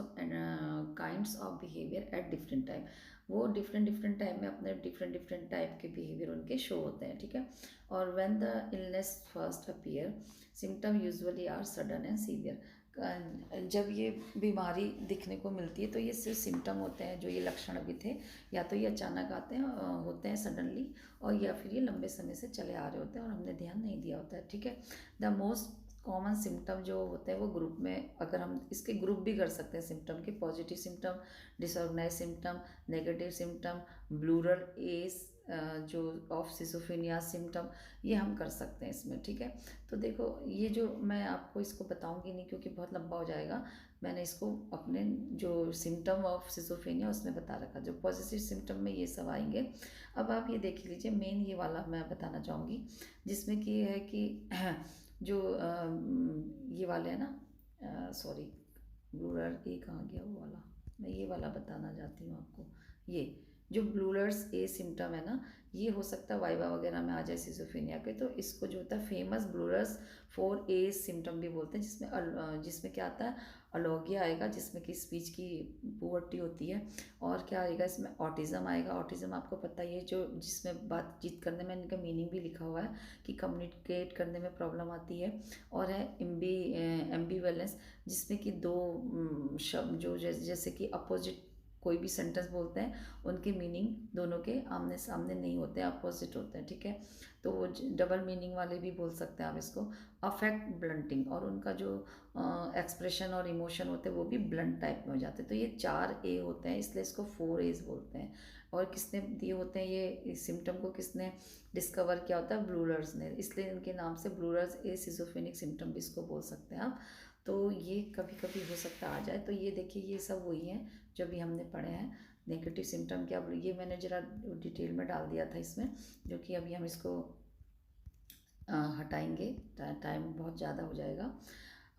of behaviour at different time, वो डिफरेंट डिफरेंट टाइम में अपने डिफरेंट डिफरेंट टाइप के बिहेवियर उनके शो होते हैं, ठीक है। और when the illness first appear, symptom usually are sudden and severe, जब ये बीमारी दिखने को मिलती है तो ये सिर्फ सिम्टम होते हैं, जो ये लक्षण भी थे, या तो ये अचानक आते हैं, होते हैं सडनली, और या फिर ये लंबे समय से चले आ रहे होते हैं और हमने ध्यान नहीं दिया होता है, ठीक है। द मोस्ट कॉमन सिम्टम जो होते हैं वो ग्रुप में, अगर हम इसके ग्रुप भी कर सकते हैं सिम्टम के, positive symptom, disorganize symptom, negative symptom, ब्लूरल एस जो ऑफ सिजोफ्रेनिया सिम्टम, ये हम कर सकते हैं इसमें, ठीक है। तो देखो ये जो मैं आपको इसको बताऊंगी नहीं क्योंकि बहुत लंबा हो जाएगा, मैंने इसको अपने जो सिम्टम ऑफ सिजोफ्रेनिया उसमें बता रखा, जो पॉजिटिव सिम्टम में ये सब आएंगे। अब आप ये देख लीजिए, मेन ये वाला मैं बताना चाहूँगी, जिसमें कि है कि जो ये वाले हैं ना, सॉरी ब्लूरर ए कहाँ गया वो वाला, मैं ये वाला बताना चाहती हूँ आपको। ये जो ब्लूरर्स ए सिम्टम है ना, ये हो सकता है वाइवा वगैरह में आ जाए सिजोफ्रेनिया के, तो इसको जो होता है फेमस ब्लूरर्स 4A सिम्टम भी बोलते हैं, जिसमें क्या आता है, अलोगिया आएगा, जिसमें कि स्पीच की पुअर्टी होती है, और क्या आएगा इसमें, ऑटिज्म आएगा। ऑटिज्म आपको पता ही है, जो जिसमें बातचीत करने में, इनका मीनिंग भी लिखा हुआ है कि कम्युनिकेट करने में प्रॉब्लम आती है। और है एम्बीवेलेंस, जिसमें कि दो शब्द जो जैसे कि अपोजिट कोई भी सेंटेंस बोलते हैं, उनके मीनिंग दोनों के आमने सामने नहीं होते हैं, अपोजिट होते हैं, ठीक है। तो वो डबल मीनिंग वाले भी बोल सकते हैं आप इसको। अफेक्ट ब्लंटिंग, और उनका जो एक्सप्रेशन और इमोशन होते हैं वो भी ब्लंट टाइप में हो जाते हैं। तो ये 4A होते हैं, इसलिए इसको 4A's बोलते हैं। और किसने दिए होते हैं ये सिम्टम को, किसने डिस्कवर किया होता है, ब्लूरर्स ने, इसलिए इनके नाम से ब्लूरर्स ए सिजोफ्रेनिक सिम्टम भी इसको बोल सकते हैं आप। तो ये कभी कभी हो सकता आ जाए। तो ये देखिए ये सब वही हैं जो भी हमने पढ़े हैं। नेगेटिव सिम्टम क्या, ये मैंने ज़रा डिटेल में डाल दिया था इसमें, जो कि अभी हम इसको हटाएंगे, टाइम बहुत ज़्यादा हो जाएगा।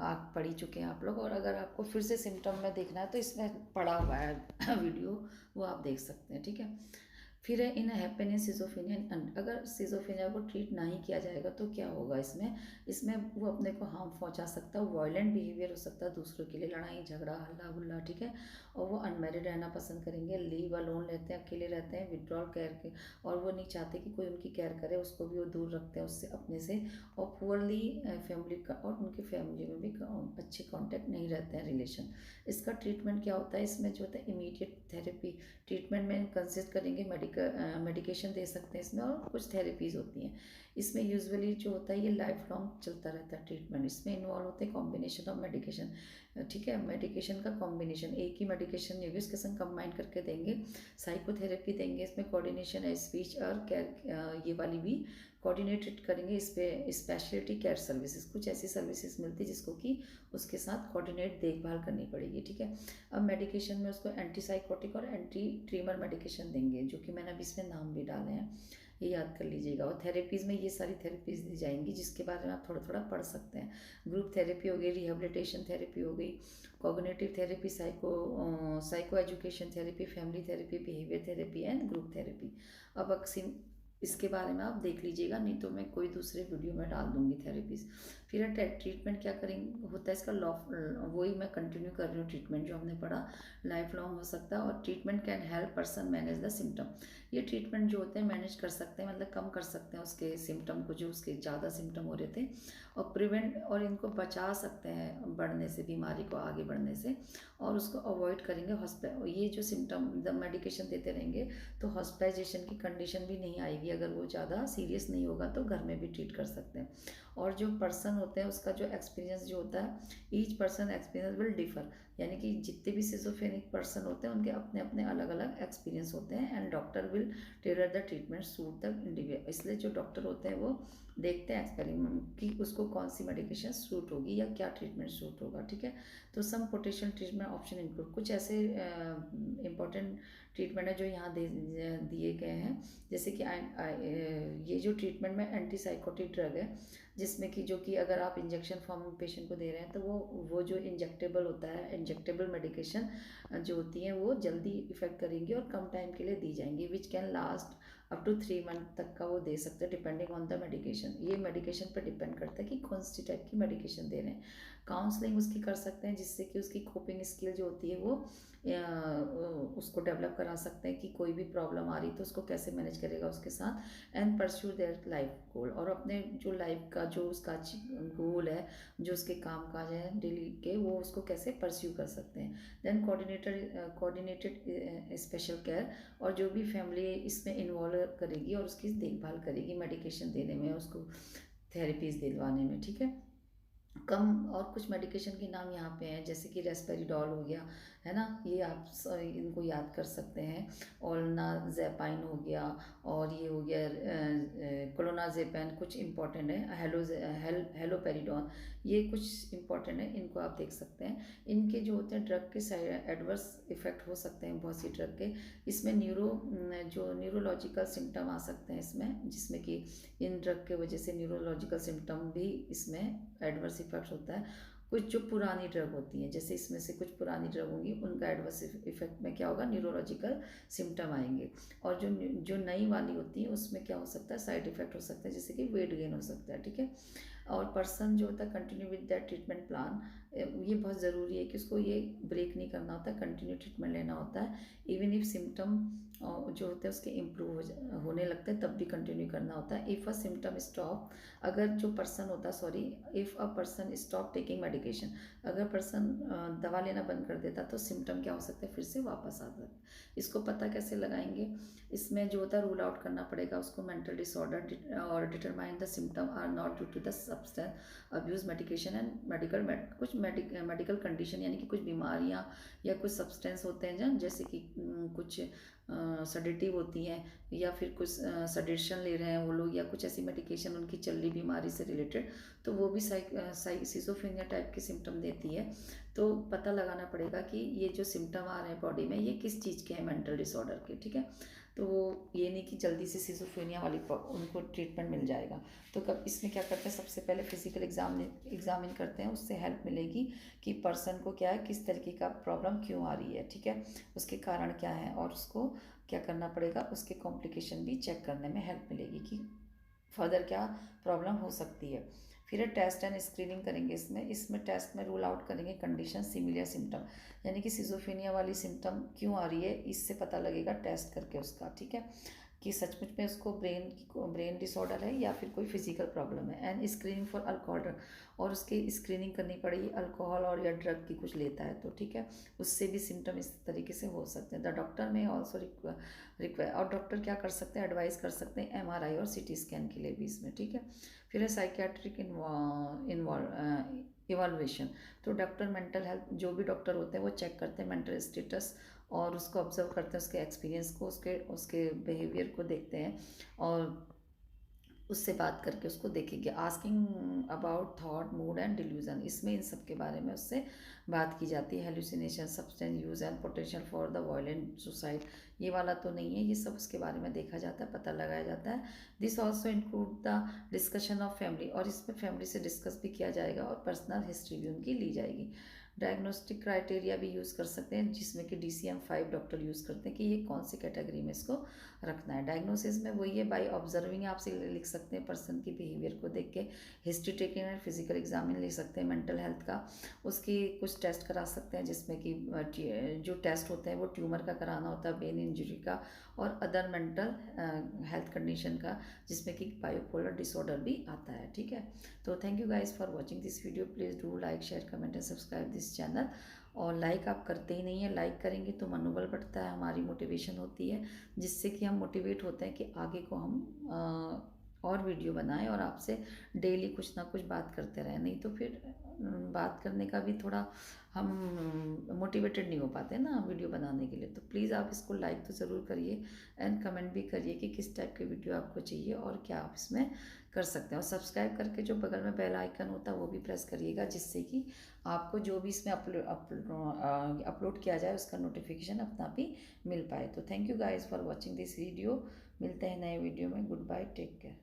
आप पढ़ ही चुके हैं आप लोग, और अगर आपको फिर से सिम्टम में देखना है तो इसमें पढ़ा हुआ है वीडियो, वो आप देख सकते हैं, ठीक है। फिर है इन हैप्पीनेस सिजोफ्रेनिया, अगर सिजोफ्रेनिया को ट्रीट नहीं किया जाएगा तो क्या होगा इसमें, वो अपने को हार्म पहुंचा सकता है, वायलेंट बिहेवियर हो सकता है दूसरों के लिए, लड़ाई झगड़ा हल्ला गुल्ला, ठीक है। और वो अनमेरिड रहना पसंद करेंगे, लीव अलोन रहते हैं, अकेले रहते हैं, विड्रॉल केयर के, और वो नहीं चाहते कि कोई उनकी केयर करे, उसको भी वो दूर रखते हैं उससे, अपने से। और पुअरली फैमिली का, और उनकी फैमिली में भी अच्छे कॉन्टेक्ट नहीं रहते हैं, रिलेशन। इसका ट्रीटमेंट क्या होता है, इसमें जो होता है इमीडिएट थेरेपी, ट्रीटमेंट में कंसिस्ट करेंगे, मेडिकेशन दे सकते हैं इसमें, और कुछ थेरेपीज़ होती हैं इसमें। यूजुअली जो होता है ये लाइफ लॉन्ग चलता रहता है ट्रीटमेंट, इसमें इन्वॉल्व होते हैं कॉम्बिनेशन ऑफ मेडिकेशन, ठीक है। मेडिकेशन का कॉम्बिनेशन, एक ही मेडिकेशन नहीं होगी, उसके संग कंबाइन करके देंगे, साइकोथेरेपी देंगे, इसमें कोऑर्डिनेशन है, स्पीच और केयर ये वाली भी कोऑर्डिनेटेड करेंगे। इस पे स्पेशलिटी केयर सर्विसेज, कुछ ऐसी सर्विसेज मिलती है जिसको कि उसके साथ कोऑर्डिनेट देखभाल करनी पड़ेगी, ठीक है। अब मेडिकेशन में उसको एंटीसाइकोटिक और एंटी ट्रीमर मेडिकेशन देंगे, जो कि मैंने अभी इसमें नाम भी डाले हैं, ये याद कर लीजिएगा। और थेरेपीज़ में ये सारी थेरेपीज़ दी जाएंगी, जिसके बारे में आप थोड़ा थोड़ा पढ़ सकते हैं। ग्रुप थेरेपी हो गई, रिहेबिलिटेशन थेरेपी हो गई, cognitive therapy, psycho education therapy, family therapy, behaviour therapy and group therapy. अब इसके बारे में आप देख लीजिएगा, नहीं तो मैं कोई दूसरे वीडियो में डाल दूंगी थेरेपीज। फिर ट्रीटमेंट क्या करेंगे होता है इसका लॉ, वही मैं कंटिन्यू कर रही हूँ। ट्रीटमेंट जो हमने पढ़ा लाइफ लॉन्ग हो सकता है, और treatment can help person manage the symptom. ये ट्रीटमेंट जो होते हैं मैनेज कर सकते हैं, मतलब कम कर सकते हैं उसके सिम्टम को, जो उसके ज़्यादा सिम्टम हो रहे थे, और प्रिवेंट और इनको बचा सकते हैं बढ़ने से, बीमारी को आगे बढ़ने से, और उसको अवॉइड करेंगे। हॉस्पिटल ये जो सिम्टम मेडिकेशन देते रहेंगे तो हॉस्पिटलाइजेशन की कंडीशन भी नहीं आएगी। अगर वो ज़्यादा सीरियस नहीं होगा तो घर में भी ट्रीट कर सकते हैं। और जो पर्सन होते हैं उसका जो एक्सपीरियंस जो होता है, each person experience will differ, यानी कि जितने भी सिजोफ्रेनिक पर्सन होते हैं उनके अपने अपने अलग अलग एक्सपीरियंस होते हैं। And doctor will tailor the treatment suit the individual. इसलिए जो डॉक्टर होते हैं वो देखते हैं एक्सपेरिमेंट कि उसको कौन सी मेडिकेशन सूट होगी या क्या ट्रीटमेंट सूट होगा, ठीक है। तो सम पोटेंशियल ट्रीटमेंट ऑप्शन इंक्लूड, कुछ ऐसे इंपॉर्टेंट ट्रीटमेंट है जो यहाँ दिए गए हैं। जैसे कि ये जो ट्रीटमेंट में एंटीसाइकोटिक ड्रग है, जिसमें कि जो कि अगर आप इंजेक्शन फॉर्म में पेशेंट को दे रहे हैं तो वो जो इंजेक्टेबल होता है, इंजेक्टेबल मेडिकेशन जो होती हैं वो जल्दी इफेक्ट करेंगी और कम टाइम के लिए दी जाएंगी, which can last up to 3 month तक का वो दे सकते हैं, डिपेंडिंग ऑन द मेडिकेशन। ये मेडिकेशन पर डिपेंड करता है कि कौन सी टाइप की मेडिकेशन दे रहे हैं। काउंसलिंग उसकी कर सकते हैं, जिससे कि उसकी कोपिंग स्किल जो होती है वो उसको डेवलप करा सकते हैं कि कोई भी प्रॉब्लम आ रही तो उसको कैसे मैनेज करेगा उसके साथ। And pursue their life goal, और अपने जो लाइफ का जो उसका गोल है, जो उसके काम काज है डेली के, वो उसको कैसे परस्यू कर सकते हैं। देन कोऑर्डिनेटेड स्पेशल केयर, और जो भी फैमिली इसमें इन्वॉल्व करेगी और उसकी देखभाल करेगी मेडिकेशन देने में, उसको थेरेपीज दिलवाने में, ठीक है। कम और कुछ मेडिकेशन के नाम यहाँ पे हैं, जैसे कि रेस्पेरिडॉल हो गया, है ना, ये आप इनको याद कर सकते हैं। ओलनाजेपाइन हो गया, और ये हो गया क्लोनाजेपैन, कुछ इंपॉर्टेंट है। हेलोपेरिडॉन, ये कुछ इंपॉर्टेंट है, इनको आप देख सकते हैं। इनके जो होते हैं ड्रग के साइड एडवर्स इफेक्ट हो सकते हैं बहुत सी ड्रग के। इसमें जो न्यूरोलॉजिकल सिम्टम आ सकते हैं इसमें, जिसमें कि इन ड्रग के वजह से न्यूरोलॉजिकल सिम्टम भी इसमें एडवर्स इफेक्ट होता है। कुछ जो पुरानी ड्रग होती हैं, जैसे इसमें से कुछ पुरानी ड्रग होंगी, उनका एडवर्स इफेक्ट में क्या होगा, न्यूरोलॉजिकल सिम्टम आएंगे। और जो नई वाली होती है उसमें क्या हो सकता है, साइड इफेक्ट हो सकता है, जैसे कि वेट गेन हो सकता है, ठीक है। और पर्सन जो होता है continue with that treatment plan, ये बहुत ज़रूरी है कि उसको ये ब्रेक नहीं करना होता है, कंटिन्यू ट्रीटमेंट लेना होता है। इवन इफ सिम्टम जो होते हैं उसके इम्प्रूव होने लगते हैं तब भी कंटिन्यू करना होता है। इफ़ अ सिम्टम स्टॉप, अगर जो पर्सन होता है, sorry, if a person stop taking medication, अगर पर्सन दवा लेना बंद कर देता तो सिम्टम क्या हो सकता है, फिर से वापस आ सकता है। इसको पता कैसे लगाएंगे, इसमें जो होता है रूल आउट करना पड़ेगा उसको, मेंटल डिसऑर्डर, और determine the symptom are not due to the substance abuse medication and कुछ मेडिकल कंडीशन, यानी कि कुछ बीमारियां या कुछ सब्सटेंस होते हैं जैसे कि कुछ सडेटिव होती हैं, या फिर कुछ सडेशन ले रहे हैं वो लोग, या कुछ ऐसी मेडिकेशन उनकी चल रही बीमारी से रिलेटेड, तो वो भी सिजोफ्रेनिया टाइप के सिम्टम देती है। तो पता लगाना पड़ेगा कि ये जो सिम्टम आ रहे हैं बॉडी में ये किस चीज़ के हैं, मेंटल डिसऑर्डर के, ठीक है। तो वो ये नहीं कि जल्दी से सिजोफ्रेनिया वाली उनको ट्रीटमेंट मिल जाएगा। तो कब इसमें क्या करते हैं, सबसे पहले फिजिकल एग्जामिन करते हैं, उससे हेल्प मिलेगी कि पर्सन को क्या है, किस तरीके का प्रॉब्लम क्यों आ रही है, ठीक है, उसके कारण क्या है, और उसको क्या करना पड़ेगा, उसके कॉम्प्लिकेशन भी चेक करने में हेल्प मिलेगी कि फर्दर क्या प्रॉब्लम हो सकती है। फिर टेस्ट एंड स्क्रीनिंग करेंगे इसमें टेस्ट में रूल आउट करेंगे कंडीशन सिमिलर सिम्टम, यानी कि सिजोफ्रेनिया वाली सिम्टम क्यों आ रही है इससे पता लगेगा टेस्ट करके उसका, ठीक है, कि सचमुच में उसको ब्रेन डिसऑर्डर है या फिर कोई फिजिकल प्रॉब्लम है। एंड स्क्रीनिंग फॉर अल्कोहल, और उसकी स्क्रीनिंग करनी पड़ेगी अल्कोहल और या ड्रग की कुछ लेता है तो, ठीक है, उससे भी सिम्टम इस तरीके से हो सकते हैं। द डॉक्टर में ऑल्सो रिक्वायर, और डॉक्टर क्या कर सकते हैं, एडवाइस कर सकते हैं MRI और CT स्कैन के लिए भी इसमें, ठीक है। फिर है साइकियाट्रिक इवाल्वेशन, तो डॉक्टर मेंटल हेल्थ, जो भी डॉक्टर होते हैं वो चेक करते हैं मेंटल स्टेटस, और उसको ऑब्जर्व करते हैं, उसके एक्सपीरियंस को, उसके बिहेवियर को देखते हैं, और उससे बात करके उसको देखेंगे। Asking about thought, mood and delusion, इसमें इन सब के बारे में उससे बात की जाती है। Hallucination, substance use and potential for the violent suicide, ये वाला तो नहीं है, ये सब उसके बारे में देखा जाता है, पता लगाया जाता है। This also include the discussion of family, और इसमें फैमिली से डिस्कस भी किया जाएगा और पर्सनल हिस्ट्री भी उनकी ली जाएगी। डायग्नोस्टिक क्राइटेरिया भी यूज़ कर सकते हैं, जिसमें कि DCM-5 डॉक्टर यूज़ करते हैं कि ये कौन सी कैटेगरी में इसको रखना है। डायग्नोसिस में वही है, बाय ऑब्जर्विंग आप लिख सकते हैं पर्सन की बिहेवियर को देख के, history taking and physical examine ले सकते हैं मेंटल हेल्थ का, उसकी कुछ टेस्ट करा सकते हैं, जिसमें कि जो टेस्ट होते हैं वो ट्यूमर का कराना होता है, ब्रेन इंजरी का, और अदर मेंटल हेल्थ कंडीशन का, जिसमें कि बायोपोलर डिसऑर्डर भी आता है। ठीक है, तो thank you guys for watching this video. Please do like, share, comment and subscribe this channel. और लाइक आप करते ही नहीं है, लाइक करेंगे तो मनोबल बढ़ता है, हमारी मोटिवेशन होती है, जिससे कि हम मोटिवेट होते हैं कि आगे को हम और वीडियो बनाएं और आपसे डेली कुछ ना कुछ बात करते रहें। नहीं तो फिर बात करने का भी थोड़ा हम मोटिवेटेड नहीं हो पाते ना वीडियो बनाने के लिए। तो प्लीज़ आप इसको लाइक तो ज़रूर करिए एंड कमेंट भी करिए कि किस टाइप के वीडियो आपको चाहिए और क्या आप इसमें कर सकते हैं। और सब्सक्राइब करके जो बगल में बेल आइकन होता है वो भी प्रेस करिएगा, जिससे कि आपको जो भी इसमें अपलोड किया जाए उसका नोटिफिकेशन अपना भी मिल पाए। तो thank you guys for watching this video. मिलते हैं नए वीडियो में। Goodbye, take care.